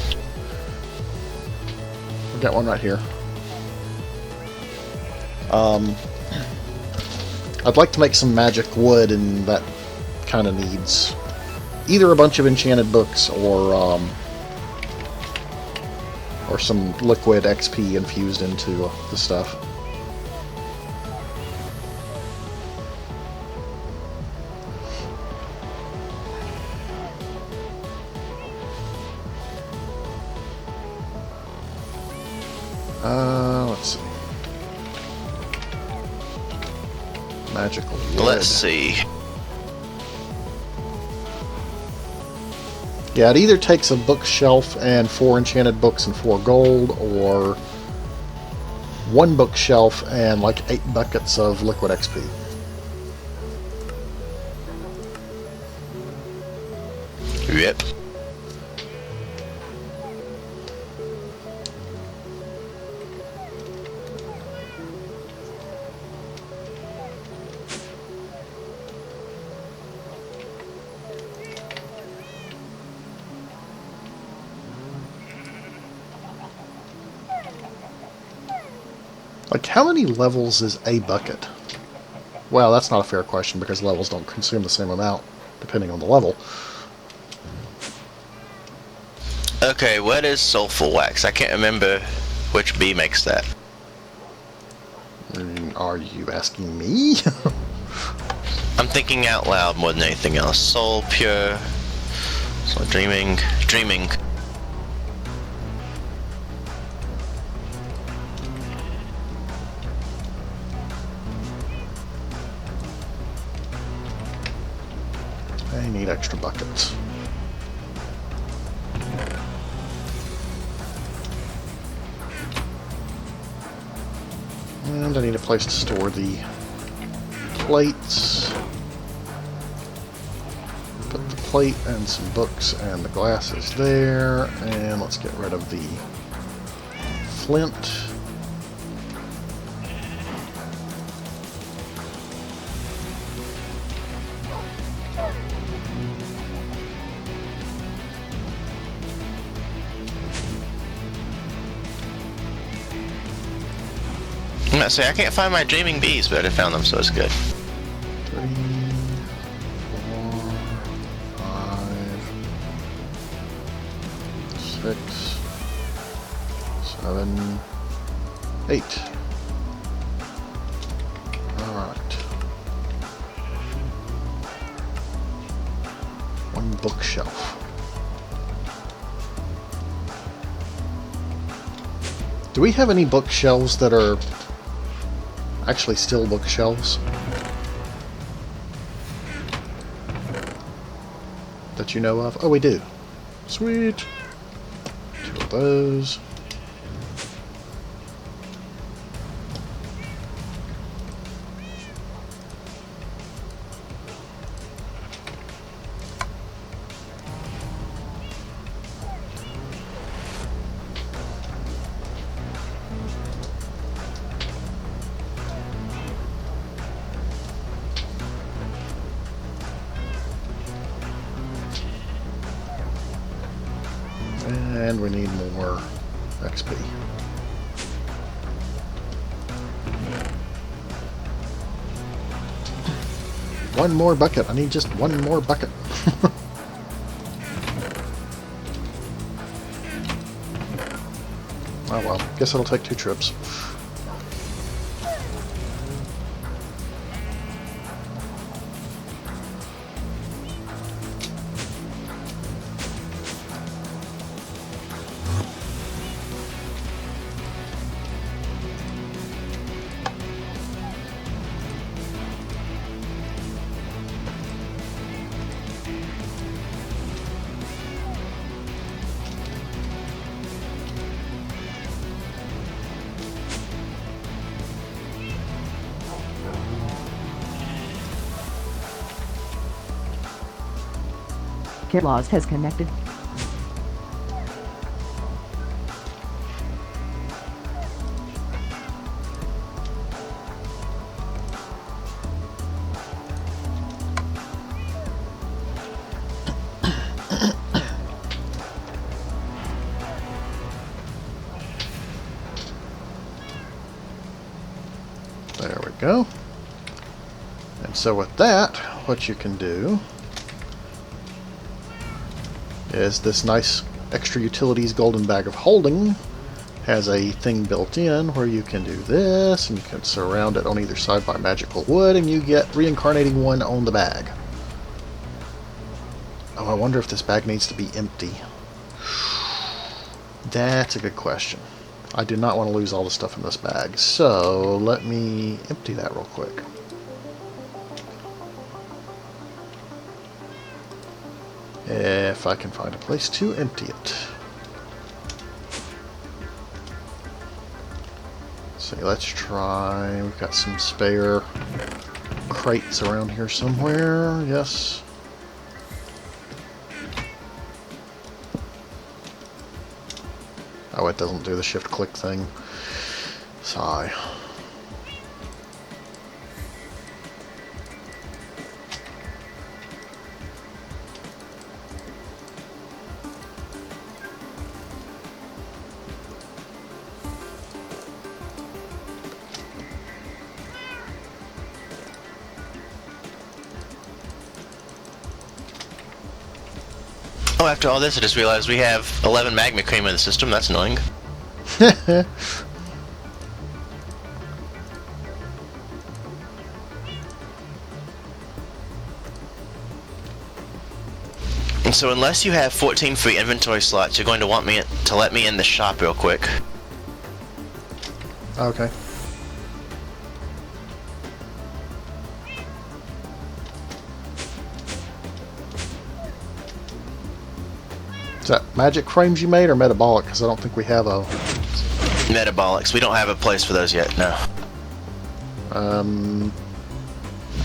We've got one right here. I'd like to make some magic wood, and that kind of needs either a bunch of enchanted books or some liquid XP infused into the stuff. Let's see. Magical wood. Let's see. Yeah, it either takes a bookshelf and 4 enchanted books and 4 gold, or 1 bookshelf and like 8 buckets of liquid XP. Yep. Like, how many levels is a bucket? Well, that's not a fair question, because levels don't consume the same amount, depending on the level. Okay, what is sulfur wax? I can't remember which bee makes that. Are you asking me? I'm thinking out loud more than anything else. Soul, pure, soul, dreaming. I need extra buckets. And I need a place to store the plates. Put the plate and some books and the glasses there. And let's get rid of the flint. I'm not saying I can't find my dreaming bees, but I found them, so it's good. 3, 4, 5, 6, 7, 8. Alright. 1 bookshelf. Do we have any bookshelves that are actually still bookshelves? That you know of? Oh, we do. Sweet. 2 of those. And we need more XP. One more bucket. I need just 1 more bucket. Oh well, guess it'll take 2 trips. Kirlaws has connected. go. And so with that, what you can do is this nice extra utilities golden bag of holding has a thing built in where you can do this, and you can surround it on either side by magical wood, and you get reincarnating one on the bag. Oh, I wonder if this bag needs to be empty. That's a good question. I do not want to lose all the stuff in this bag, so let me empty that real quick. If I can find a place to empty it. So let's try. We've got some spare crates around here somewhere. Yes. Oh, it doesn't do the shift click thing. Sigh. Oh, after all this, I just realized we have 11 magma cream in the system. That's annoying. And so unless you have 14 free inventory slots, you're going to want me to let me in the shop real quick. Okay. Is that magic frames you made or metabolic? Because I don't think we have a... Metabolics. We don't have a place for those yet, no.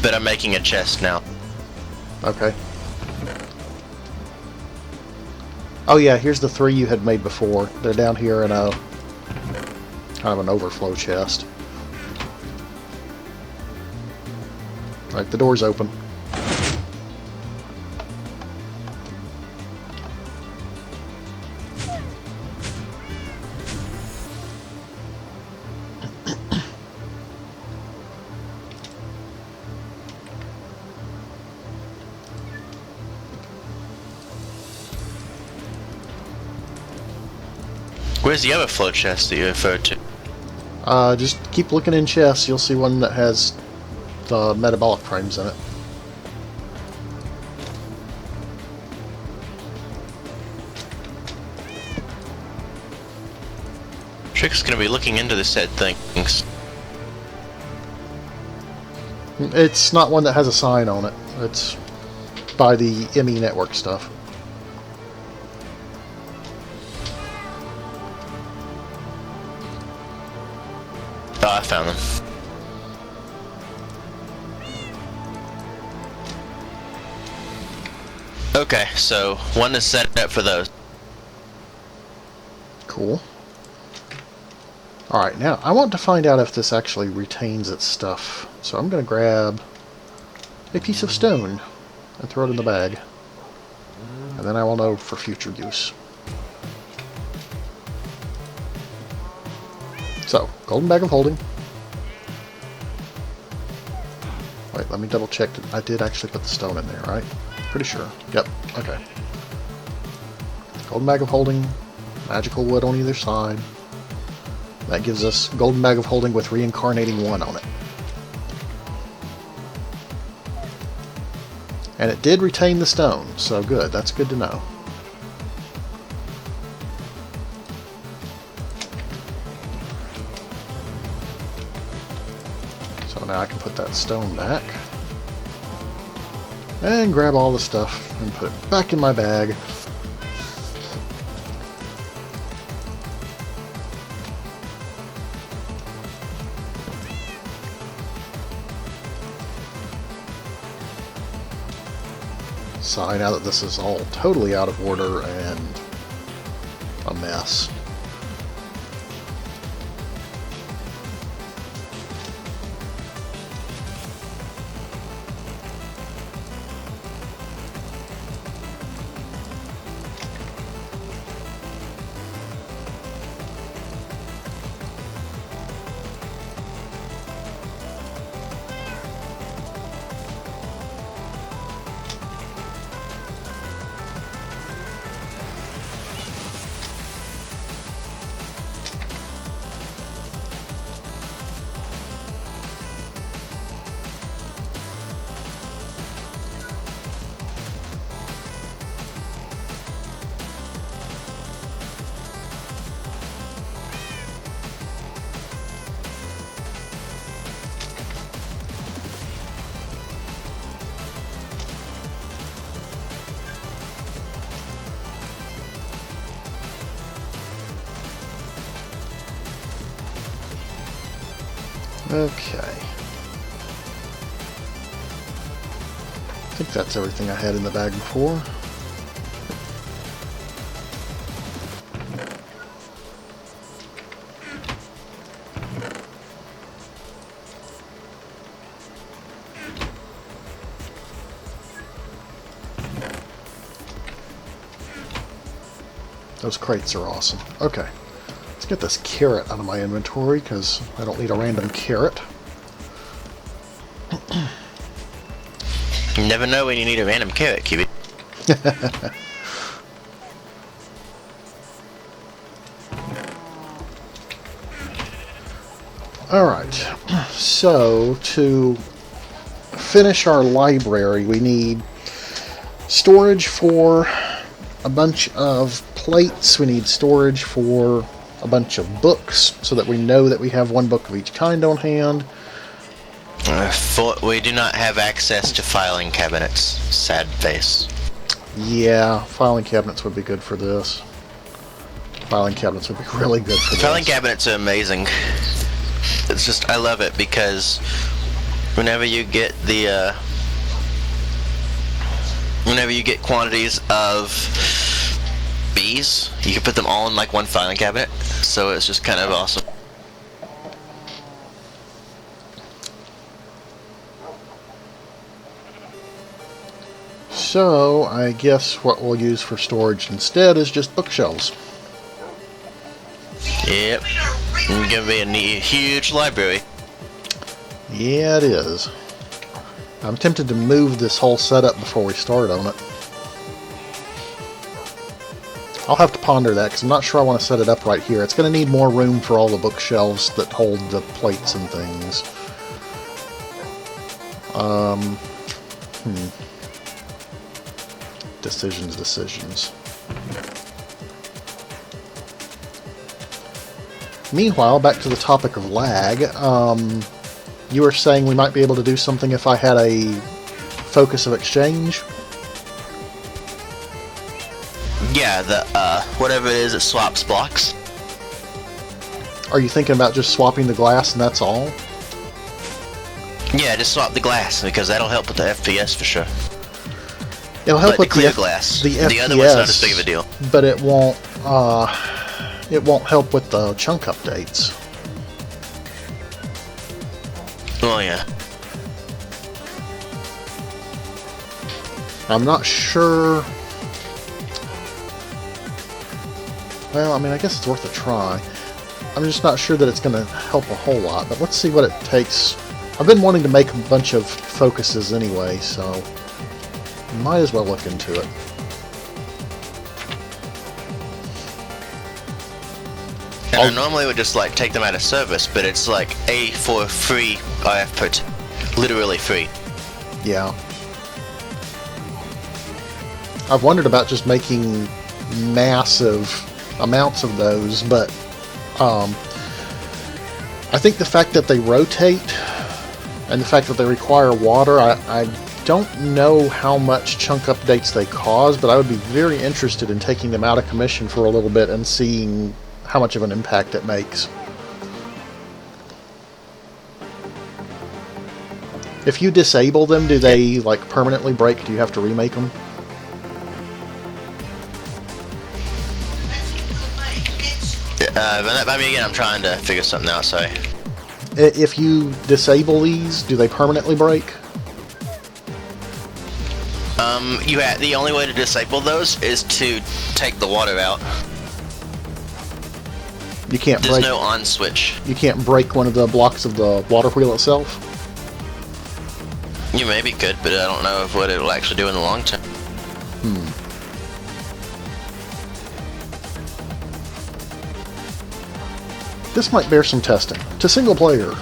But I'm making a chest now. Okay. Oh yeah, here's the 3 you had made before. They're down here in a... kind of an overflow chest. Alright, the door's open. Where's the other float chest that you referred to? Just keep looking in chests. You'll see one that has the metabolic frames in it. Trick's gonna be looking into the said things. It's not one that has a sign on it. It's by the ME network stuff. Oh, I found them. Okay, so one is set up for those. Cool. Alright, now I want to find out if this actually retains its stuff. So I'm going to grab a piece of stone and throw it in the bag. And then I will know for future use. So, golden bag of holding. Wait, let me double check that I did actually put the stone in there, right? Pretty sure. Yep, okay. Golden bag of holding, magical wood on either side. That gives us golden bag of holding with reincarnating one on it. And it did retain the stone, so good, that's good to know. So now I can put that stone back. And grab all the stuff and put it back in my bag. Sigh now that this is all totally out of order and a mess. Okay. I think that's everything I had in the bag before. Those crates are awesome. Okay. Let's get this carrot out of my inventory, because I don't need a random carrot. You never know when you need a random carrot, Cutie. Alright. So, to finish our library, we need storage for a bunch of plates. We need storage for a bunch of books, so that we know that we have one book of each kind on hand. We do not have access to filing cabinets. Sad face. Yeah, filing cabinets would be good for this. Filing cabinets would be really good for this. Filing cabinets are amazing. It's just, I love it because whenever you get the, whenever you get quantities of bees, you can put them all in like one filing cabinet. So it's just kind of awesome. So, I guess what we'll use for storage instead is just bookshelves. Yep. It's gonna be a huge library. Yeah, it is. I'm tempted to move this whole setup before we start on it. I'll have to ponder that, because I'm not sure I want to set it up right here. It's going to need more room for all the bookshelves that hold the plates and things. Decisions. Meanwhile, back to the topic of lag, you were saying we might be able to do something if I had a focus of exchange? Yeah, the, whatever it is that swaps blocks. Are you thinking about just swapping the glass and that's all? Yeah, just swap the glass, because that'll help with the FPS for sure. It'll help with the clear glass. The FPS, other one's not as big of a deal. But it won't help with the chunk updates. Oh yeah. I'm not sure. Well, I mean, I guess it's worth a try. I'm just not sure that it's going to help a whole lot, but let's see what it takes. I've been wanting to make a bunch of focuses anyway, so might as well look into it. And I normally would just like take them out of service, but it's like A for free IF put, literally free. Yeah. I've wondered about just making massive amounts of those, but I think the fact that they rotate and the fact that they require water, I don't know how much chunk updates they cause, but I would be very interested in taking them out of commission for a little bit and seeing how much of an impact it makes. If you disable them, do they like permanently break? Do you have to remake them? Run that by me again. I'm trying to figure something out. Sorry. If you disable these, do they permanently break? The only way to disable those is to take the water out. You can't There's break. no on switch. You can't break one of the blocks of the water wheel itself. You maybe could, but I don't know what it will actually do in the long term. This might bear some testing. To single player.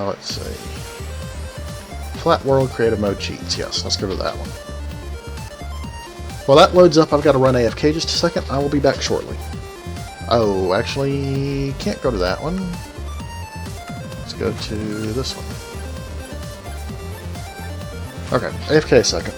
Let's see. Flat World Creative Mode Cheats. Yes, let's go to that one. While that loads up, I've got to run AFK just a second. I will be back shortly. Oh, actually, can't go to that one. Let's go to this one. Okay, AFK a second.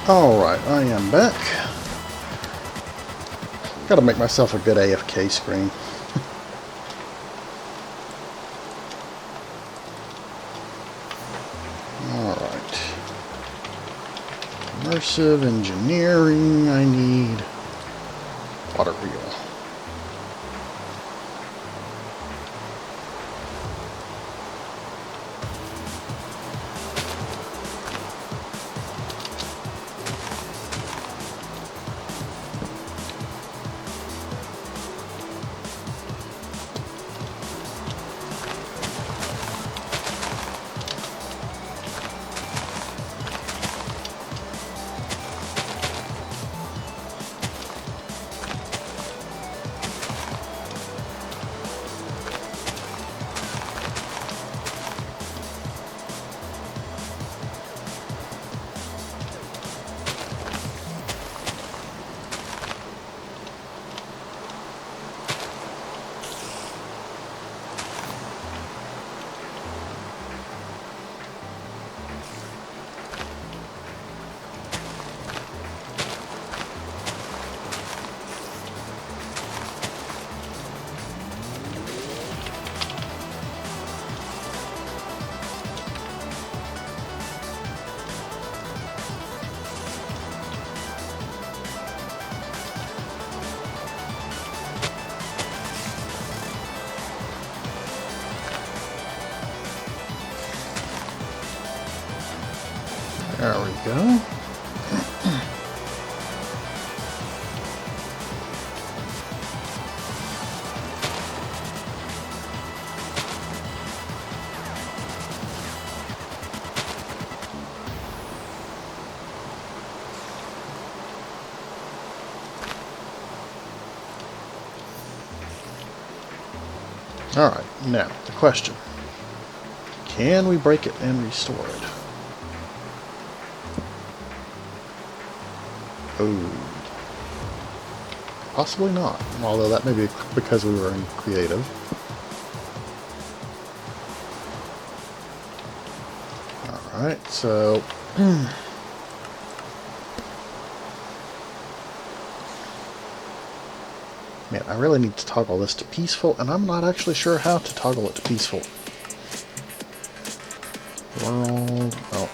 Alright, I am back. Gotta make myself a good AFK screen. Alright. Immersive engineering, I need water wheel. There we go. Alright, now, the question. Can we break it and restore it? Oh. Possibly not. Although that may be because we were in creative. Alright, so... Man, I really need to toggle this to peaceful, and I'm not actually sure how to toggle it to peaceful. World... Oh.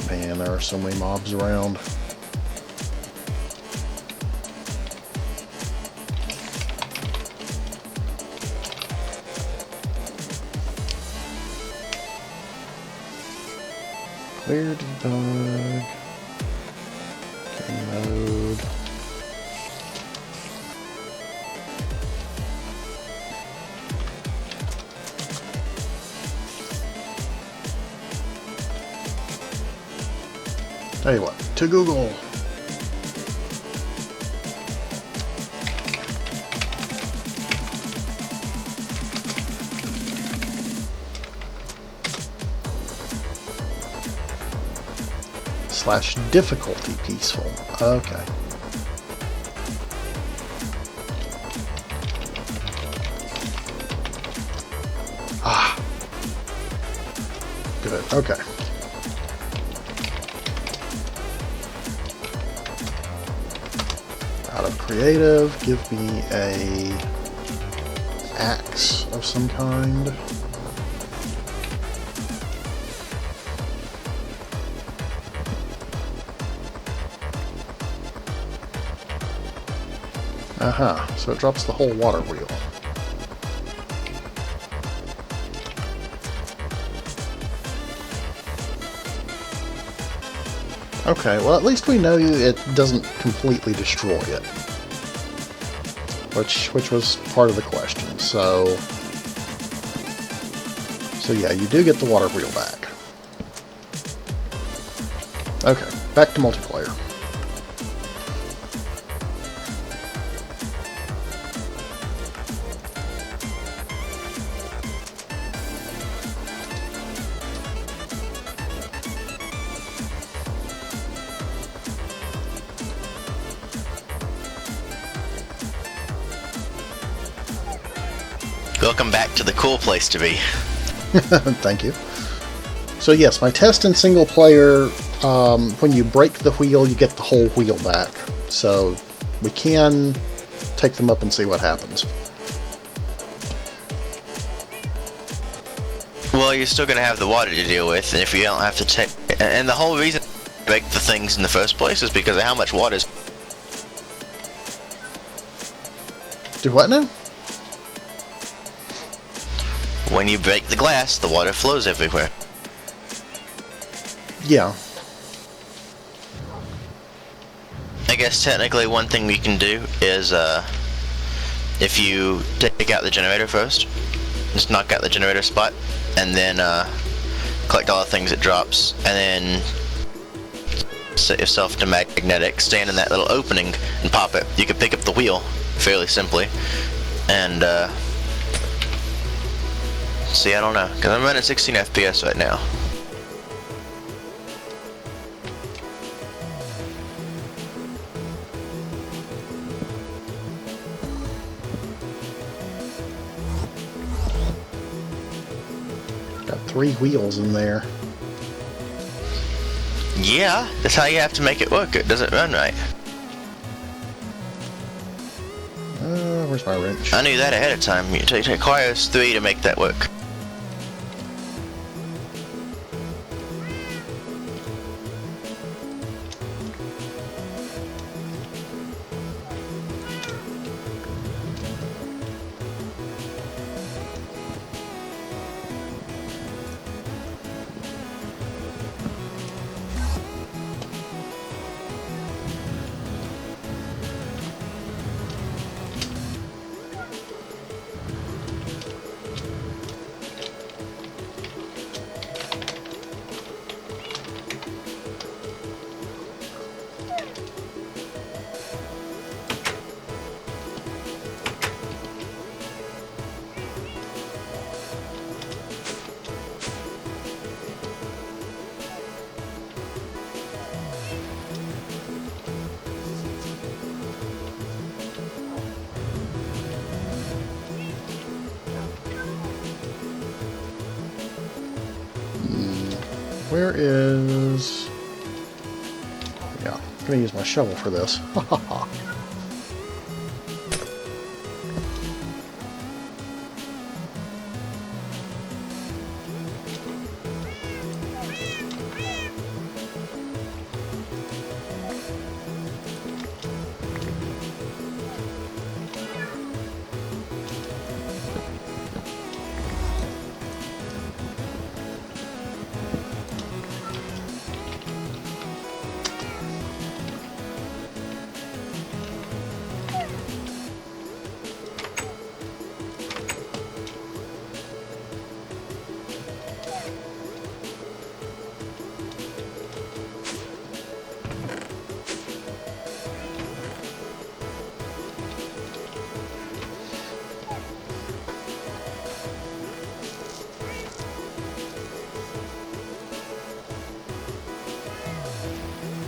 Man, there are so many mobs around. Clear debug. Game mode. Tell you what, to Google. / difficulty peaceful. Okay. Ah. Good. Okay. Out of creative, give me a axe of some kind. Aha, so it drops the whole water wheel. Okay, well at least we know it doesn't completely destroy it. Which was part of the question, so yeah, you do get the water wheel back. Okay, back to multiplayer. Welcome back to the cool place to be. Thank you. So yes, my test in single player, when you break the wheel, you get the whole wheel back. So we can take them up and see what happens. Well, you're still going to have the water to deal with, and if you don't have to take... And the whole reason to break the things in the first place is because of how much water is... Do what now? When you break the glass, the water flows everywhere. Yeah. I guess technically one thing we can do is, if you take out the generator first, just knock out the generator spot, and then collect all the things it drops, and then set yourself to magnetic, stand in that little opening and pop it. You can pick up the wheel fairly simply, and see, I don't know, because I'm running 16 FPS right now. Got 3 wheels in there. Yeah, that's how you have to make it work. It doesn't run right. Where's my wrench? I knew that ahead of time. It requires 3 to make that work. Where is... Yeah, I'm gonna use my shovel for this.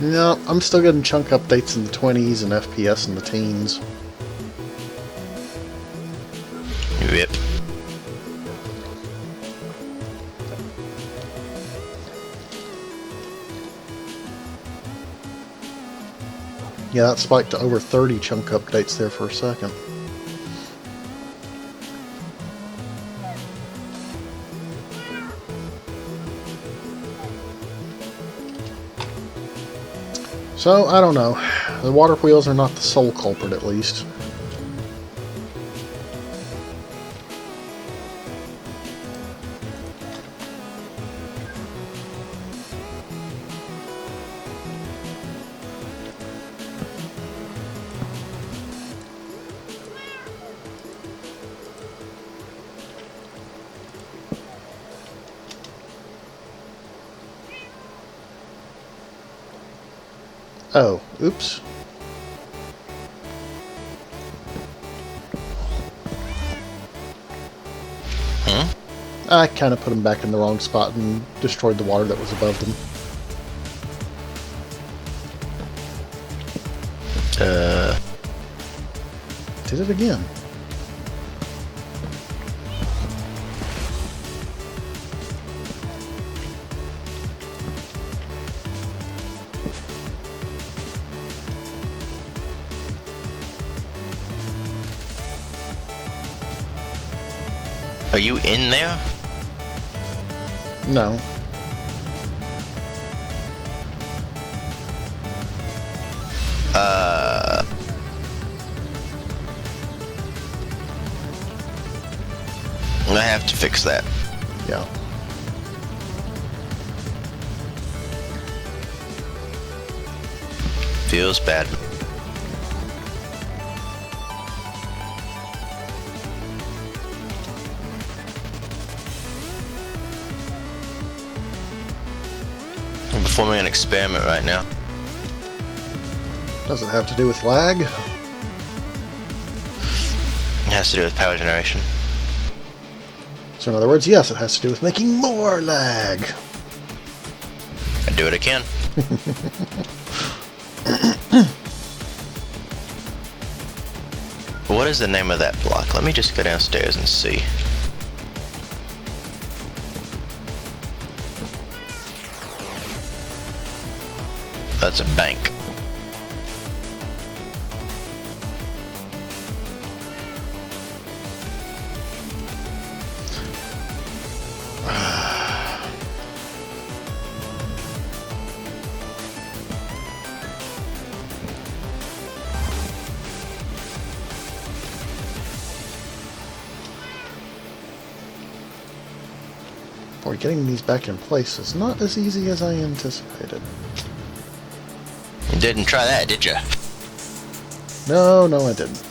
No, I'm still getting chunk updates in the 20s and FPS in the teens. Rip. Yeah, that spiked to over 30 chunk updates there for a second. So, I don't know. The water wheels are not the sole culprit, at least. Oh, oops. I kind of put them back in the wrong spot and destroyed the water that was above them. Did it again. Are you in there? No. I have to fix that. Yeah. Feels bad. I'm performing an experiment right now. Does it have to do with lag? It has to do with power generation. So in other words, yes, it has to do with making more lag. I do what I can. What is the name of that block? Let me just go downstairs and see. That's a bank. Boy, getting these back in place is not as easy as I anticipated. You didn't try that, did you? No, I didn't.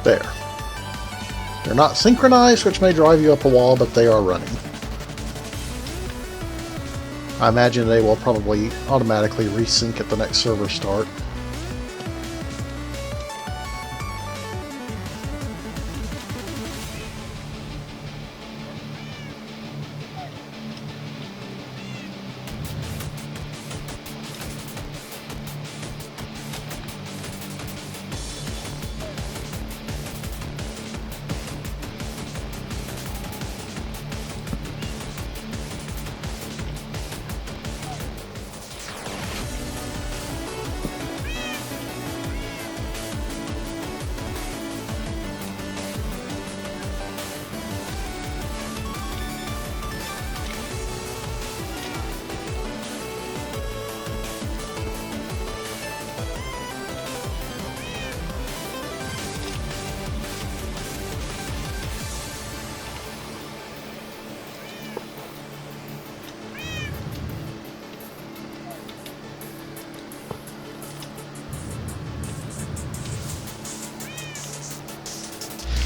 There. They're not synchronized, which may drive you up a wall, but they are running. I imagine they will probably automatically resync at the next server start.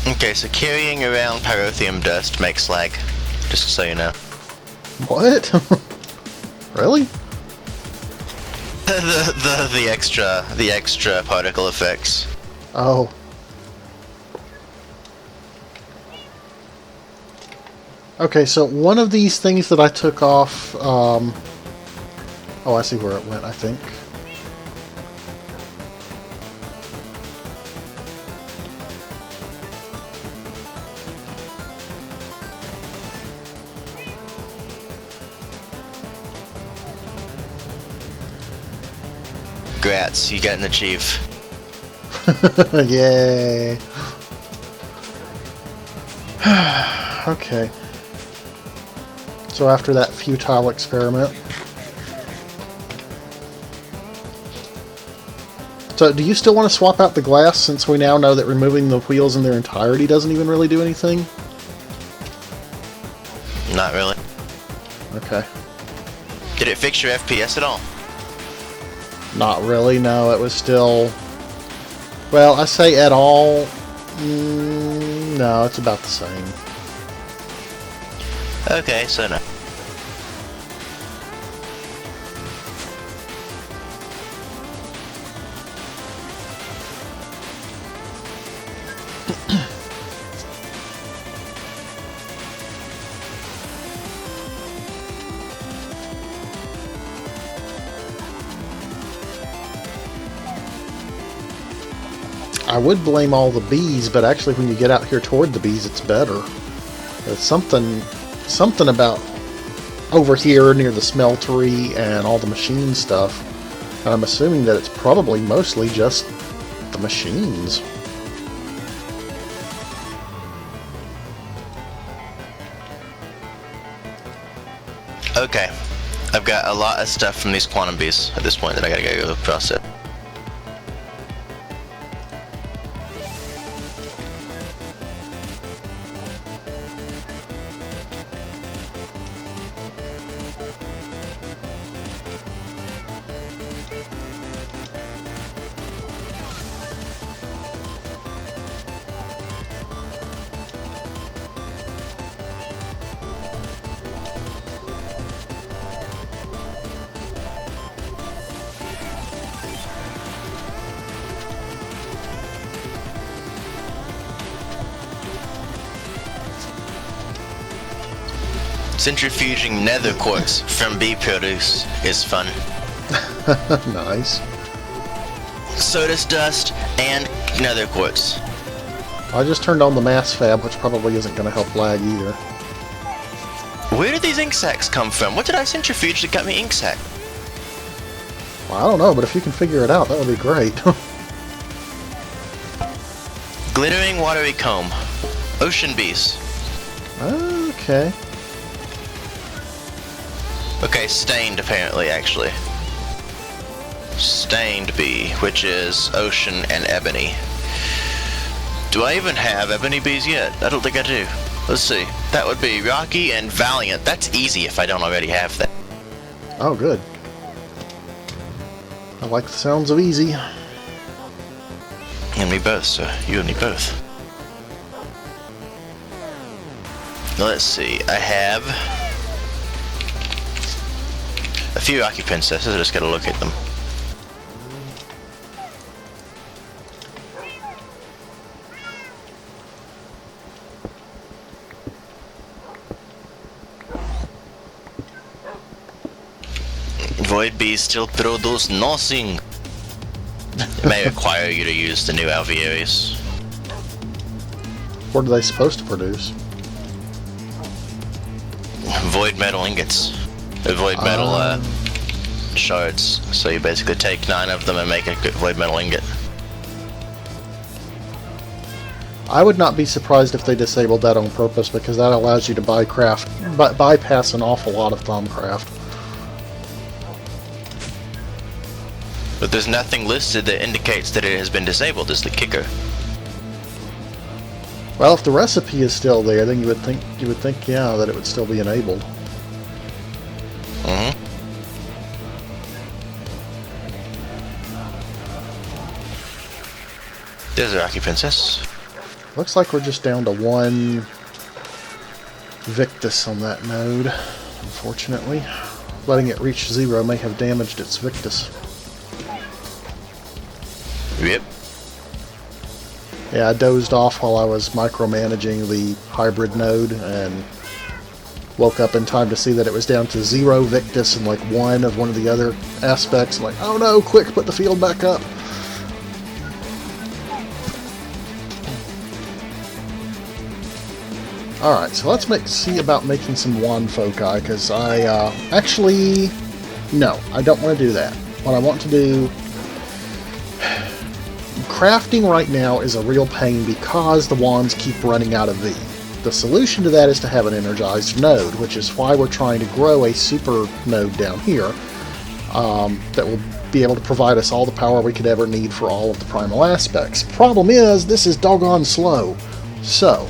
Okay, so carrying around pyrotheum dust makes lag, just so you know. What? Really? the extra particle effects. Oh. Okay, so one of these things that I took off, oh, I see where it went, I think. Grats, you got an achieve. Yay. Okay. So after that futile experiment. So do you still want to swap out the glass, since we now know that removing the wheels in their entirety doesn't even really do anything? Not really. Okay. Did it fix your FPS at all? Not really, no. It was still... Well, I say at all. No, it's about the same. Okay, so no. I would blame all the bees, but actually when you get out here toward the bees, it's better. There's something about over here near the smeltery and all the machine stuff. And I'm assuming that it's probably mostly just the machines. Okay, I've got a lot of stuff from these quantum bees at this point that I gotta go process. Centrifuging nether quartz from bee produce is fun. Nice. Soda dust and nether quartz. I just turned on the mass fab, which probably isn't going to help lag either. Where did these ink sacs come from? What did I centrifuge that got me ink sac? Well, I don't know, but if you can figure it out, that would be great. Glittering watery comb. Ocean bees. Okay. Okay, stained apparently, actually. Stained bee, which is ocean and ebony. Do I even have ebony bees yet? I don't think I do. Let's see. That would be Rocky and Valiant. That's easy if I don't already have that. Oh, good. I like the sounds of easy. And me both, sir. You and me both. Let's see. I have a few Rocky princesses. I just gotta look at them. Void bees still produce nothing. It may require you to use the new alveoles. What are they supposed to produce? Void metal ingots. Void metal shards. So you basically take 9 of them and make a void metal ingot. I would not be surprised if they disabled that on purpose, because that allows you to bypass an awful lot of Thaumcraft. But there's nothing listed that indicates that it has been disabled, is the kicker. Well, if the recipe is still there, then you would think, yeah, that it would still be enabled. Mm-hmm. There's a Rocky Princess. Looks like we're just down to 1 Victus on that node, unfortunately. Letting it reach 0 may have damaged its Victus. Yep. Yeah, I dozed off while I was micromanaging the hybrid node and woke up in time to see that it was down to 0 Victus and like 1 of one of the other aspects. I'm like, oh no, quick, put the field back up. Alright, so let's see about making some wand foci, because I actually, no, I don't want to do that. What I want to do, crafting right now is a real pain because the wands keep running out of V. The solution to that is to have an energized node, which is why we're trying to grow a super node down here that will be able to provide us all the power we could ever need for all of the primal aspects. Problem is, this is doggone slow. So,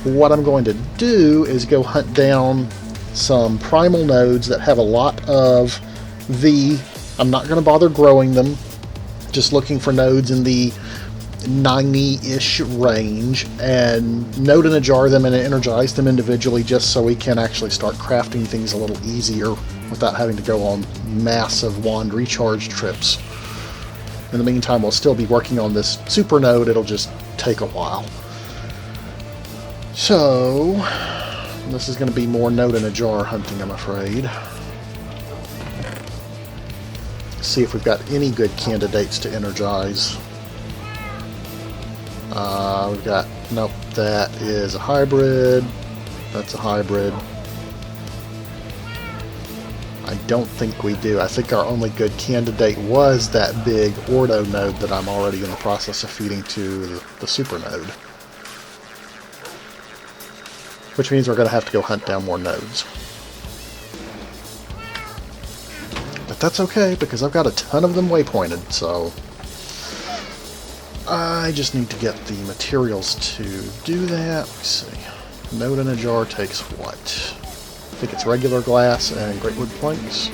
what I'm going to do is go hunt down some primal nodes that have a lot of V. I'm not going to bother growing them. Just looking for nodes in the 90-ish range, and node and jar them and energize them individually just so we can actually start crafting things a little easier without having to go on massive wand recharge trips. In the meantime, we'll still be working on this super node. It'll just take a while. So, this is going to be more node in a jar hunting, I'm afraid. See if we've got any good candidates to energize. We've got, nope, that is a hybrid. That's a hybrid. I don't think we do. I think our only good candidate was that big ordo node that I'm already in the process of feeding to the super node. Which means we're going to have to go hunt down more nodes. But that's okay, because I've got a ton of them waypointed, so I just need to get the materials to do that. Let's see. Node in a jar takes what? I think it's regular glass and greatwood planks.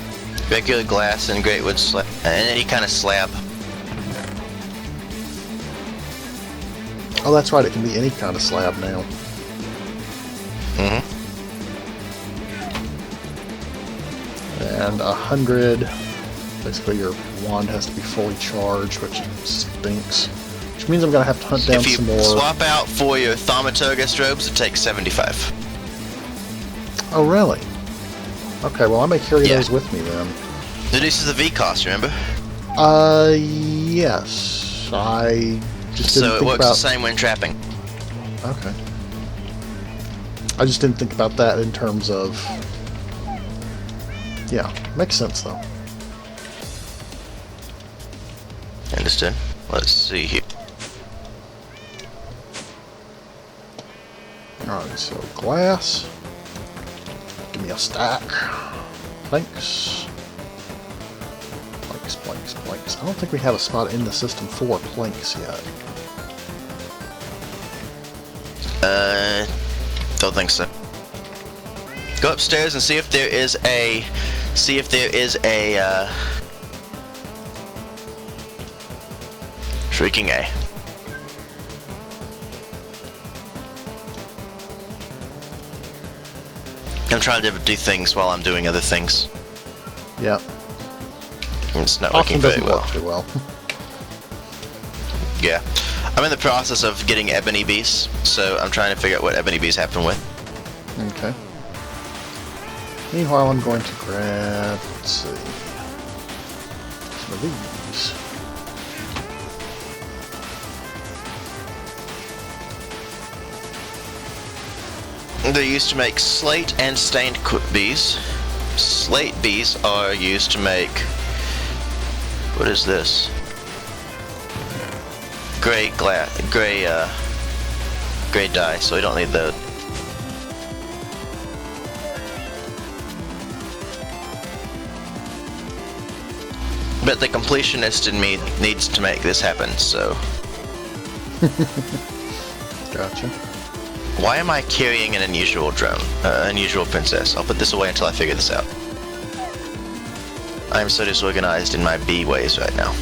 Regular glass and greatwood slab, and any kind of slab. Oh, that's right, it can be any kind of slab now. Mm-hmm. And 100. Basically, your wand has to be fully charged, which stinks. Which means I'm going to have to hunt down some more. If you swap out for your Thaumaturgus robes, it takes 75. Oh, really? Okay, well, I may carry those with me then. Reduces the V cost, remember? Yes. I just didn't So it think works about... the same when trapping. Okay. I just didn't think about that in terms of... Yeah, makes sense, though. Understood. Let's see here. Alright, so glass. Give me a stack. Planks. Planks, planks, planks. I don't think we have a spot in the system for planks yet. Don't think so. Go upstairs and see if there is a... Shrieking A. I'm trying to do things while I'm doing other things. Yeah. It's not Often working very doesn't well. work too well. Yeah. I'm in the process of getting ebony bees, so I'm trying to figure out what ebony bees happen with. Okay. Meanwhile, I'm going to grab, let's see, some of these. They used to make slate and stained bees. Slate bees are used to make... What is this? Gray dye, so we don't need those. But the completionist in me needs to make this happen, so... Gotcha. Why am I carrying an unusual drone? Unusual princess. I'll put this away until I figure this out. I am so disorganized in my bee ways right now.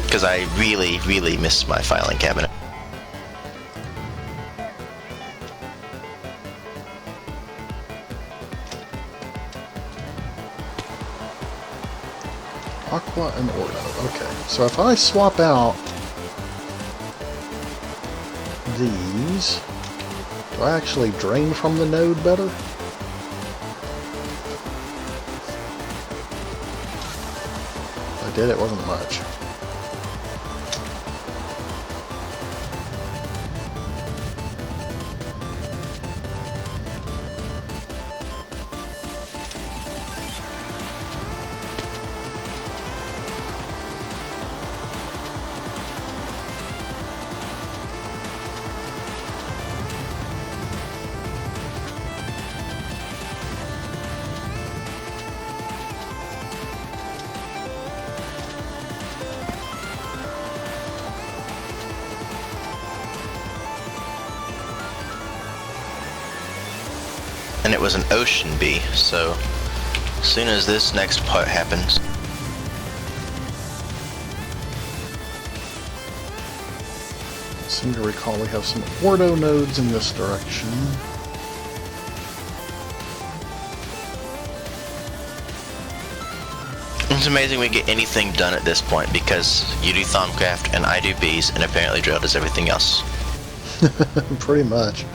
Because I really, really miss my filing cabinet. Aqua and Ordo. Okay, so if I swap out these, do I actually drain from the node better? If I did, it wasn't much. And it was an ocean bee, so as soon as this next part happens... seem to recall we have some ordo nodes in this direction. It's amazing we get anything done at this point because you do Thaumcraft and I do bees, and apparently Drill does everything else. Pretty much.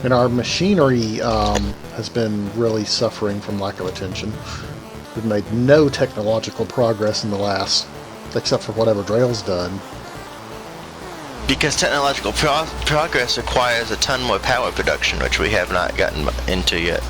And our machinery has been really suffering from lack of attention. We've made no technological progress in the last, except for whatever Drail's done. Because technological progress requires a ton more power production, which we have not gotten into yet.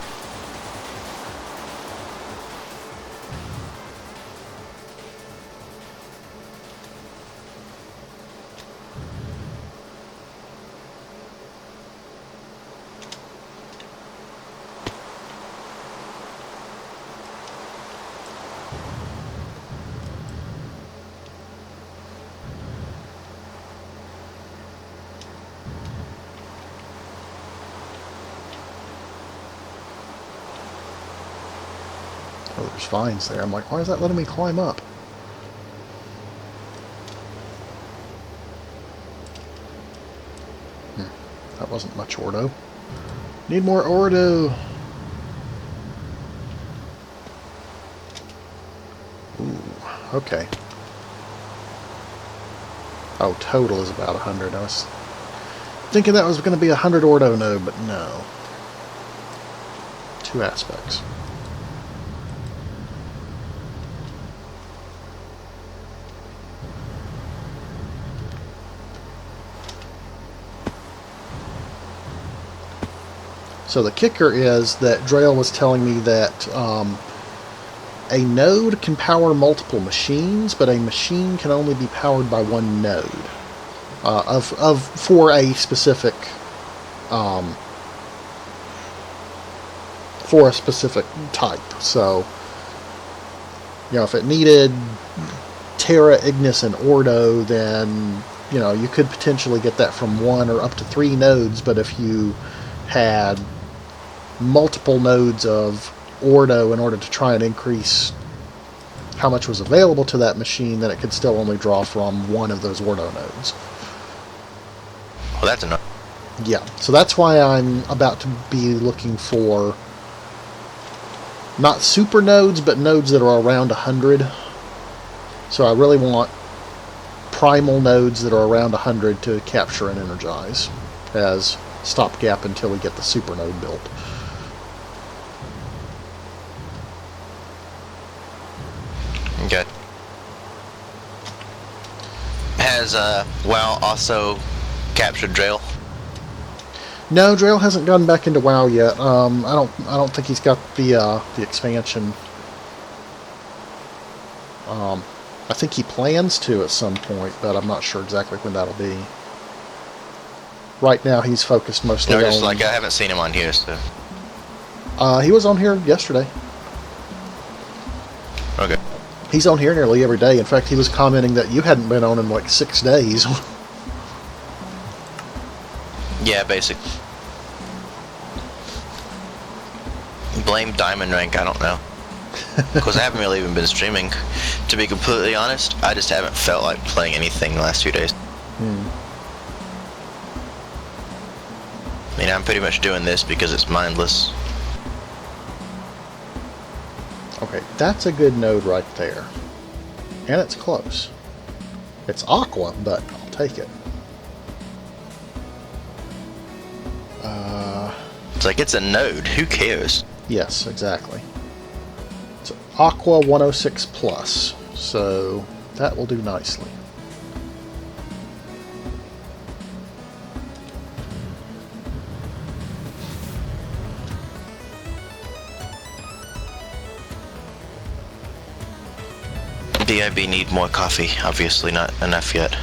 Oh, there's vines there. I'm like, why is that letting me climb up? That wasn't much ordo. Need more ordo! Ooh, okay. Oh, total is about 100. I was thinking that was going to be 100 ordo node, but no. 2 aspects. So the kicker is that Drail was telling me that a node can power multiple machines, but a machine can only be powered by one node for a specific type. So, you know, if it needed Terra, Ignis, and Ordo, then you know you could potentially get that from 1 or up to 3 nodes. But if you had multiple nodes of Ordo in order to try and increase how much was available to that machine, then it could still only draw from one of those Ordo nodes. Well, that's enough. Yeah, so that's why I'm about to be looking for not super nodes, but nodes that are around 100. So I really want primal nodes that are around 100 to capture and energize as stopgap until we get the super node built. Okay. Has WoW also captured Drail? No, Drail hasn't gotten back into WoW yet. I don't think he's got the expansion. I think he plans to at some point, but I'm not sure exactly when that'll be. Right now, he's focused mostly on... No, just like I haven't seen him on here, so... he was on here yesterday. Okay. He's on here nearly every day. In fact, he was commenting that you hadn't been on in like 6 days. Yeah, basic. Blame Diamond Rank, I don't know. Because I haven't really even been streaming. To be completely honest, I just haven't felt like playing anything the last few days. I mean, I'm pretty much doing this because it's mindless. Okay, that's a good node right there. And it's close. It's aqua, but I'll take it. It's like, it's a node. Who cares? Yes, exactly. It's aqua 106 plus, so that will do nicely. DIB need more coffee. Obviously not enough yet.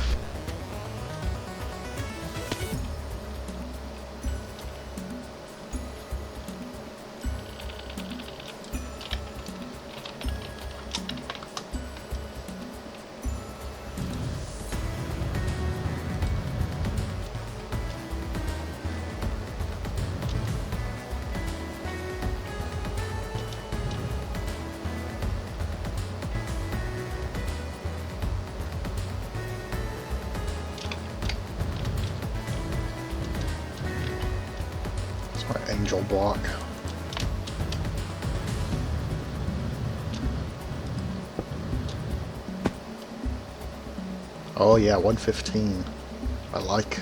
It's my angel block. Oh yeah, 115. I like.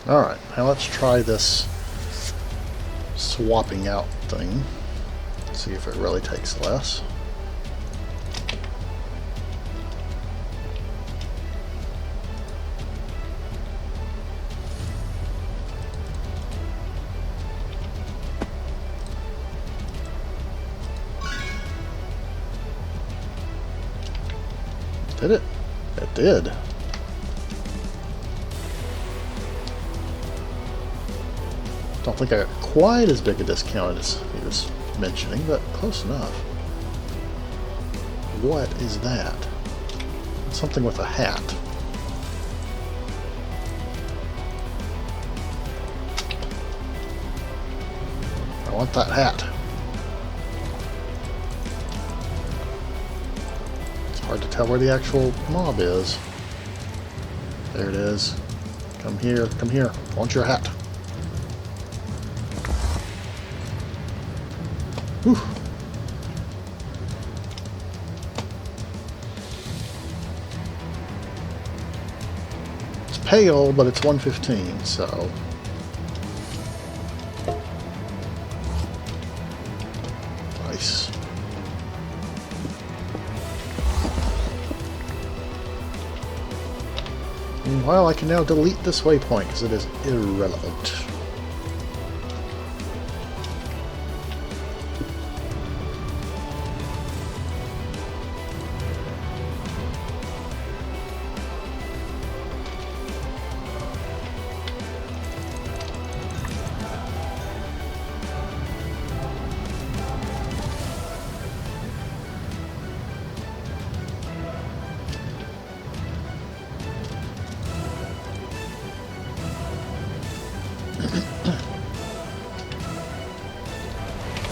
Alright, now let's try this swapping out thing. See if it really takes less. Did it? It did. Don't think I got quite as big a discount as he was mentioning, but close enough. What is that? Something with a hat. I want that hat. It's hard to tell where the actual mob is. There it is. Come here, come here. I want your hat. Whew. It's pale, but it's 115, so... Nice. Well, I can now delete this waypoint because it is irrelevant.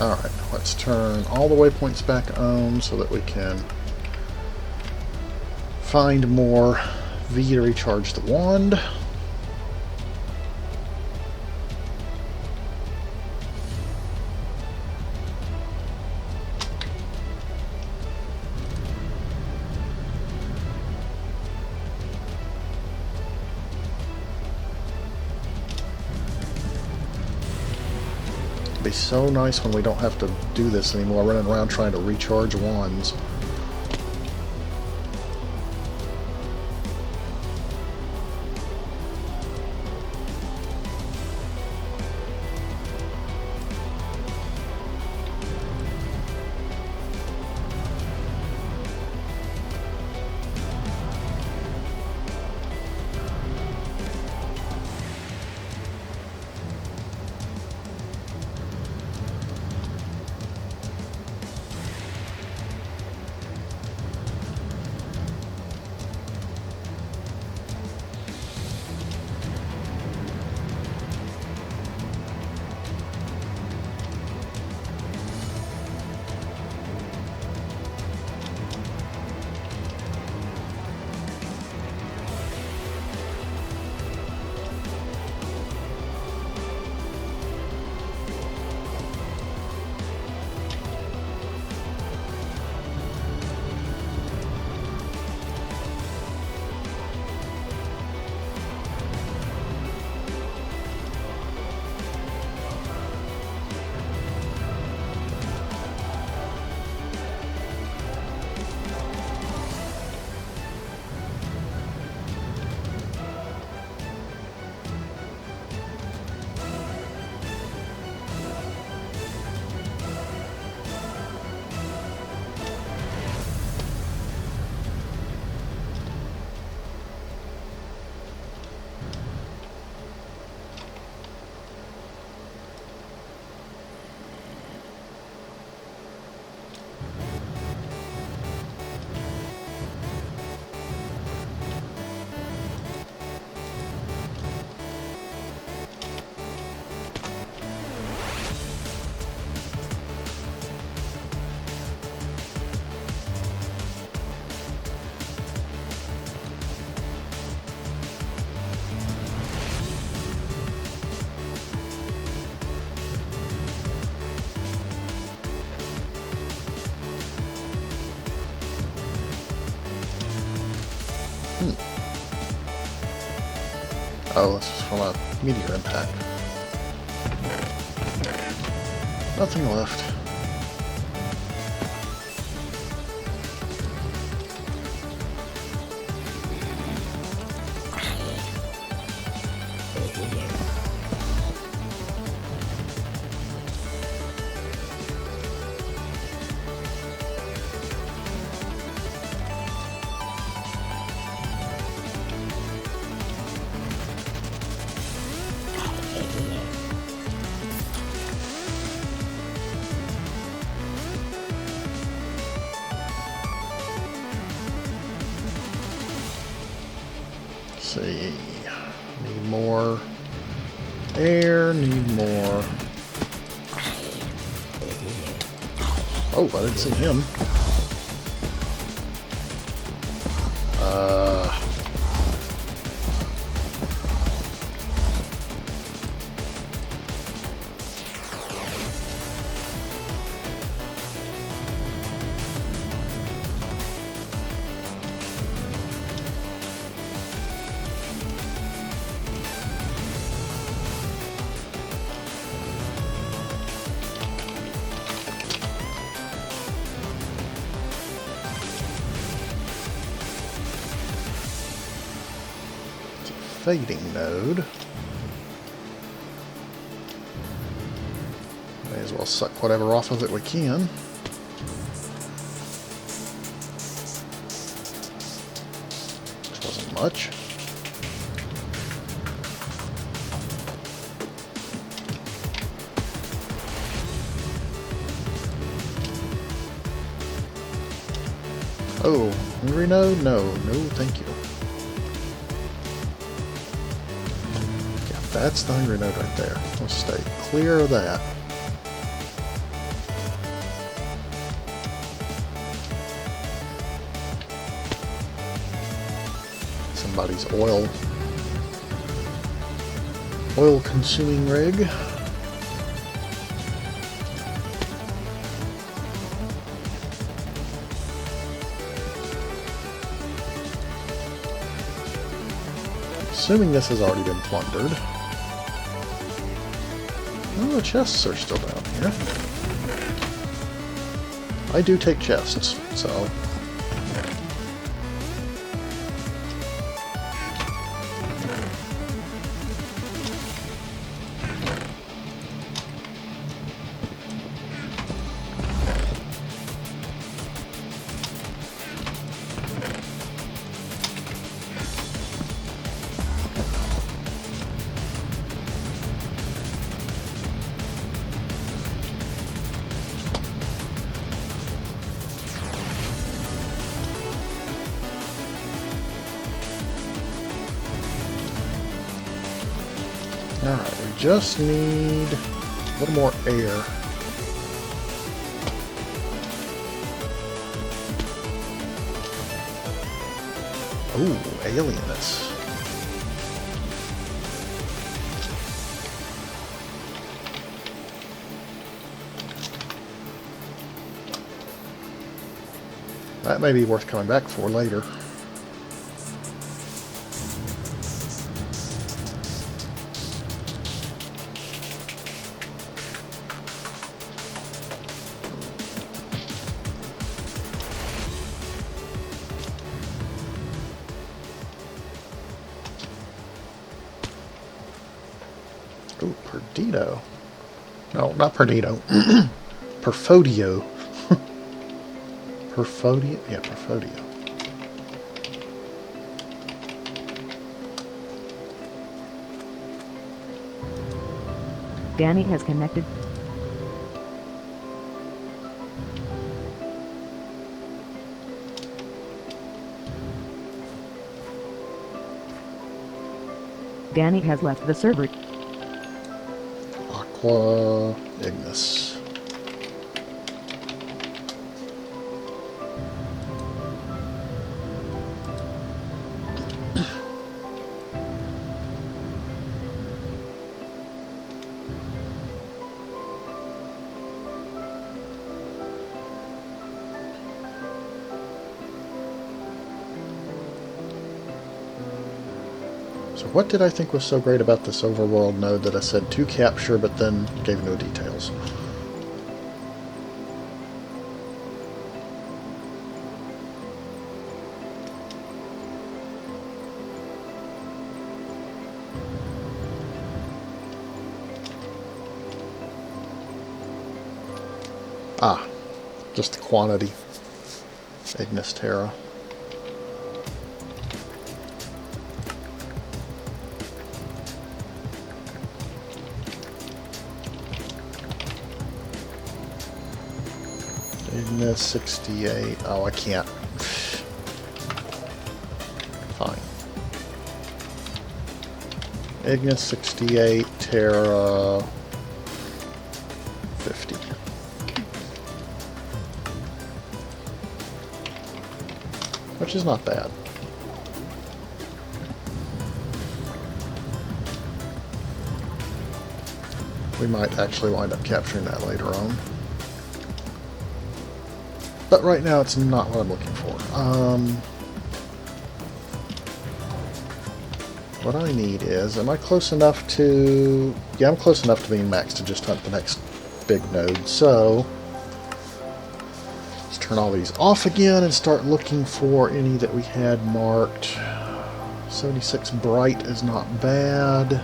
Alright, let's turn all the waypoints back on so that we can find more V to recharge the wand. It'd be so nice when we don't have to do this anymore, running around trying to recharge wands. Oh, this is from a meteor impact. Nothing left. See, need more air, need more. Oh, I didn't see him. Fading node. May as well suck whatever off of it we can. Which wasn't much. Oh, hungry node? No, no, thank you. That's the hungry node right there. Let's stay clear of that. Somebody's oil consuming rig. Assuming this has already been plundered. Oh, the chests are still down here. I do take chests, so... Alright, we just need a little more air. Ooh, alienness. That may be worth coming back for later. Ooh, Perdido. No, not Perdido. Perfodio. Perfodio? Yeah, Perfodio. Danny has connected. Danny has left the server. Aqua Ignis. So what did I think was so great about this overworld node that I said to capture, but then gave no details? Ah, just the quantity. Ignis Terra. Ignis 68. Oh, I can't. Fine. Ignis 68, Terra 50. Which is not bad. We might actually wind up capturing that later on. But right now it's not what I'm looking for. What I need is, am I close enough to... Yeah, I'm close enough to being maxed to just hunt the next big node. So, let's turn all these off again and start looking for any that we had marked. 76 bright is not bad.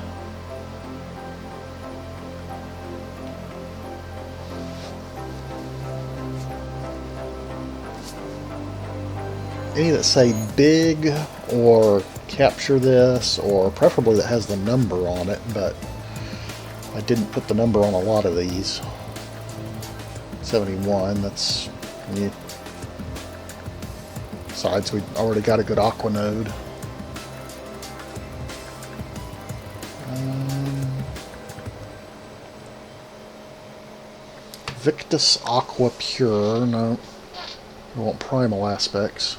Any that say big or capture this, or preferably that has the number on it, but I didn't put the number on a lot of these. 71, that's... Yeah. Besides, we already got a good aqua node. Victus Aqua Pure, no. We want primal aspects.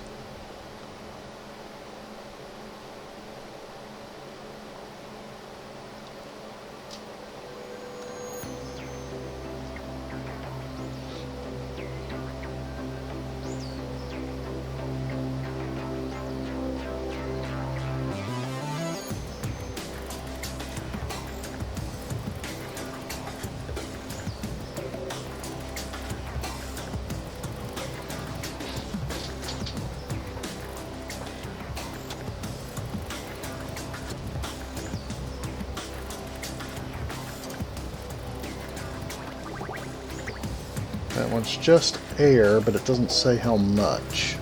That one's just air, but it doesn't say how much.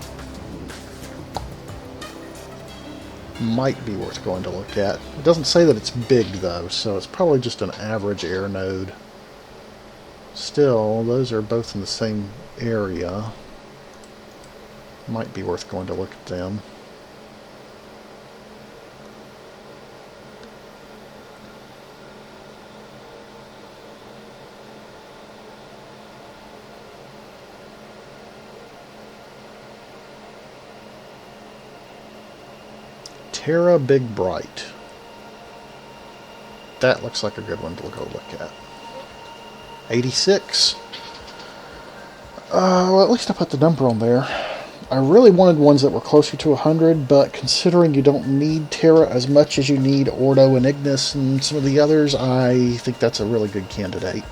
Might be worth going to look at. It doesn't say that it's big, though, so it's probably just an average air node. Still, those are both in the same area. Might be worth going to look at them. Terra Big Bright. That looks like a good one to go look at. 86. Well, at least I put the number on there. I really wanted ones that were closer to 100, but considering you don't need Terra as much as you need Ordo and Ignis and some of the others, I think that's a really good candidate.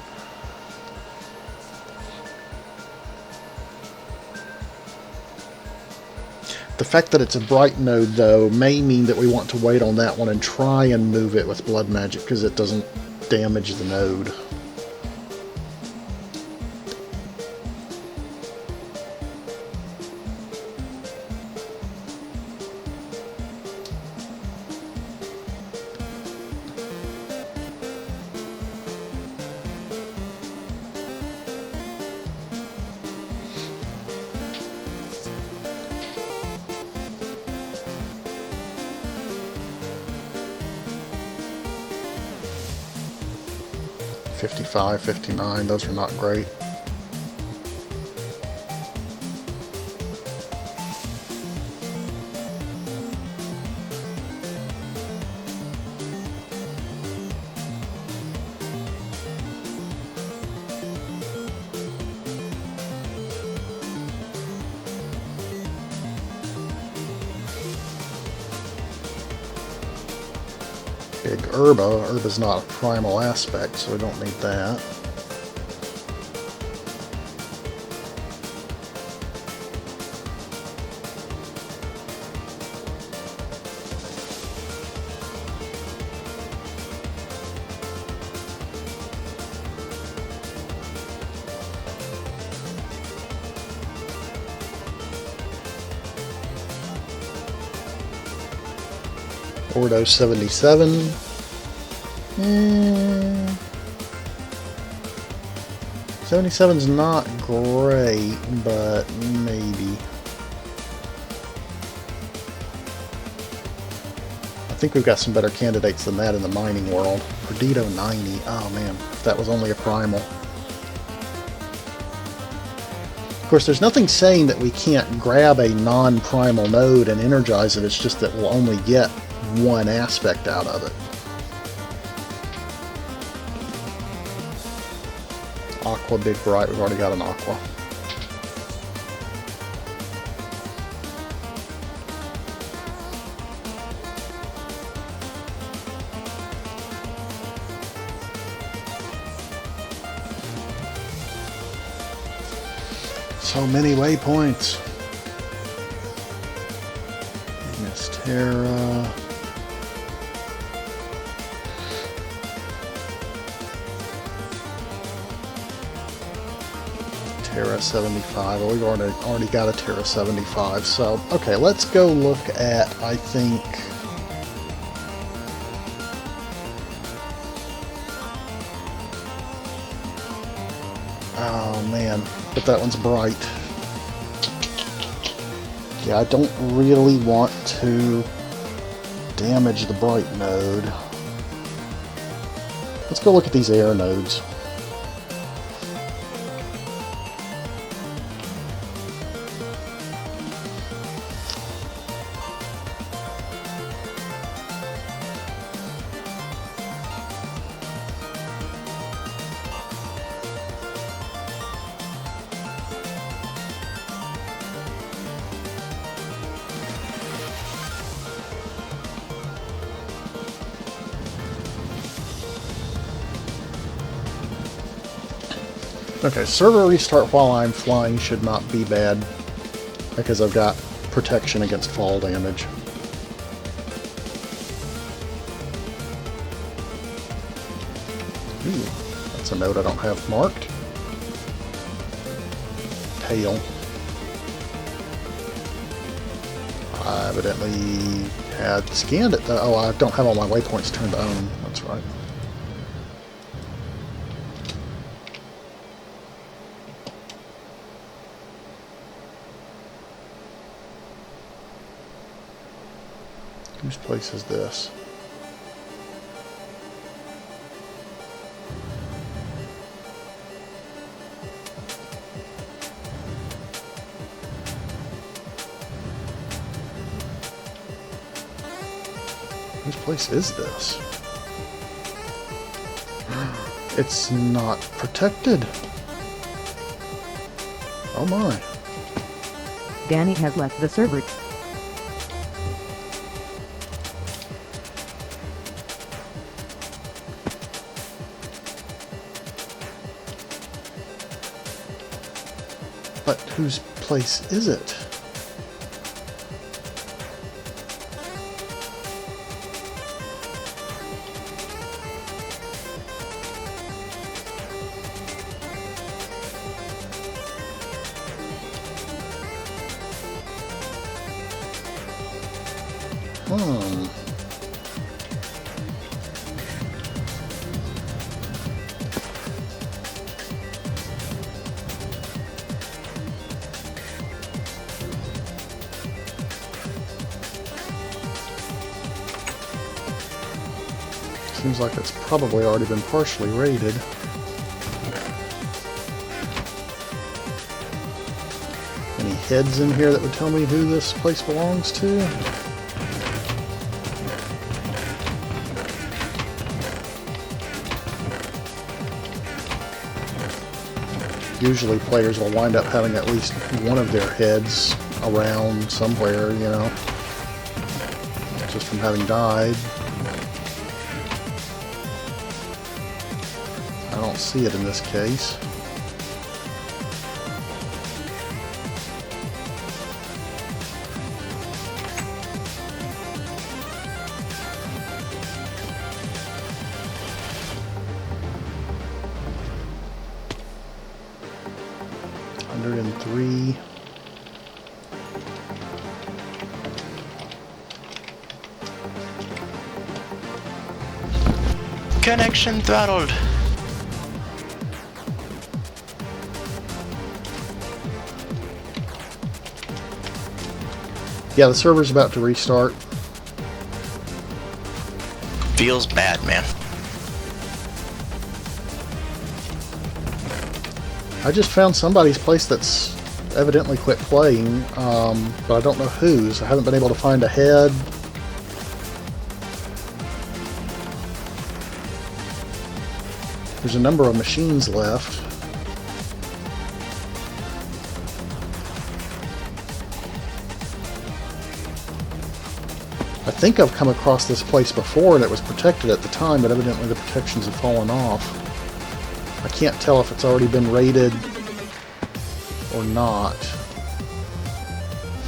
The fact that it's a bright node, though, may mean that we want to wait on that one and try and move it with blood magic because it doesn't damage the node. $55, $59, those are not great. Big Herba. Herba's not a primal aspect, so we don't need that. Ordo 77. 77's not great, but maybe. I think we've got some better candidates than that in the mining world. Perdido 90. Oh man, if that was only a primal. Of course, there's nothing saying that we can't grab a non-primal node and energize it. It's just that we'll only get one aspect out of it. Aqua, Big Bright, we've already got an Aqua. So many waypoints. Miss Terra. Terra 75. Well, we've already got a Terra 75. So, okay, let's go look at, I think, oh man, but that one's bright. Yeah, I don't really want to damage the bright node. Let's go look at these air nodes. Okay, server restart while I'm flying should not be bad, because I've got protection against fall damage. Ooh, that's a node I don't have marked. Tail. I evidently had scanned it though. Oh, I don't have all my waypoints turned on. That's right. Whose place is this? Whose place is this? It's not protected. Oh my. Danny has left the server. But whose place is it? Seems like it's probably already been partially raided. Any heads in here that would tell me who this place belongs to? Usually players will wind up having at least one of their heads around somewhere, you know, just from having died. I don't see it in this case. $103. Connection throttled. Yeah, the server's about to restart. Feels bad, man. I just found somebody's place that's evidently quit playing, but I don't know whose. I haven't been able to find a head. There's a number of machines left. I think I've come across this place before and it was protected at the time, but evidently the protections have fallen off. I can't tell if it's already been raided or not.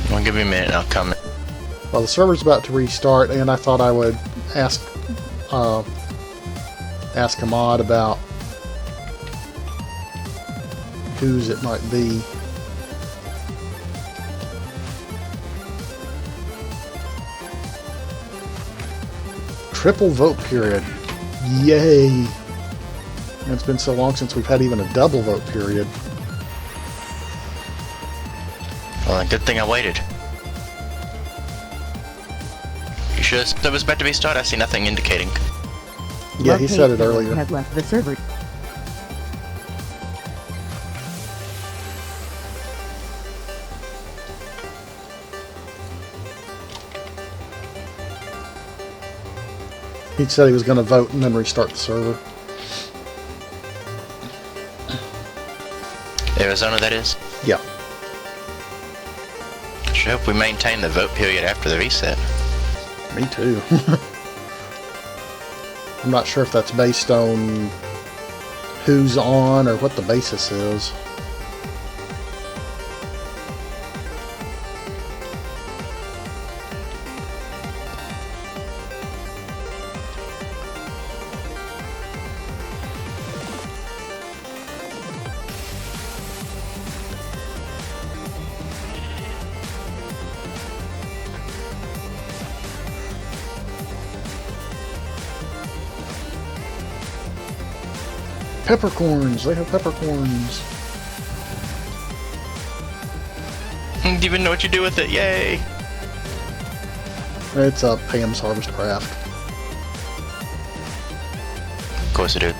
Well, give me a minute and I'll come. Well, the server's about to restart, and I thought I would ask a mod about whose it might be. Triple vote period. Yay! It's been so long since we've had even a double vote period. Well, good thing I waited. You sure it was about to restart? I see nothing indicating. Yeah, he said it earlier. Has left the server. He said he was going to vote and then restart the server. Arizona, that is? Yeah. Sure hope we maintain the vote period after the reset. Me too. I'm not sure if that's based on who's on or what the basis is. Peppercorns! They have peppercorns! Do you even know what you do with it? Yay! It's a Pam's Harvest Craft. Of course I do.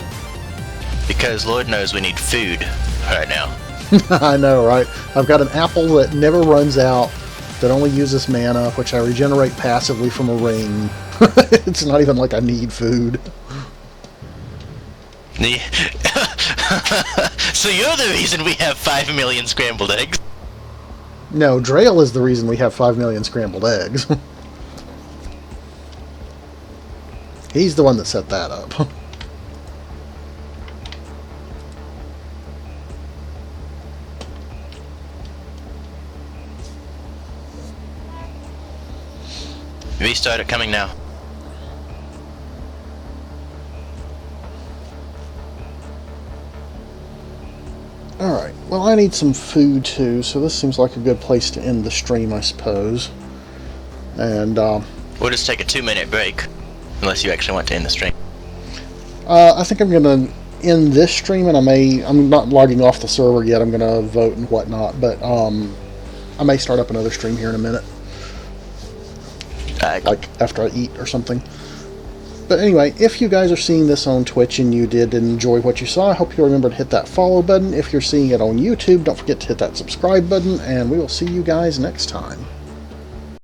Because Lord knows we need food right now. I know, right? I've got an apple that never runs out, that only uses mana, which I regenerate passively from a ring. It's not even like I need food. So you're the reason we have 5 million scrambled eggs? No, Drail is the reason we have 5 million scrambled eggs. He's the one that set that up. Restart it coming now. Alright, well I need some food too, so this seems like a good place to end the stream, I suppose. And, We'll just take a 2-minute break. Unless you actually want to end the stream. I think I'm gonna end this stream, and I'm not logging off the server yet, I'm gonna vote and whatnot, but, I may start up another stream here in a minute. Like, after I eat or something. But anyway, if you guys are seeing this on Twitch and you did enjoy what you saw, I hope you'll remember to hit that follow button. If you're seeing it on YouTube, don't forget to hit that subscribe button, and we will see you guys next time.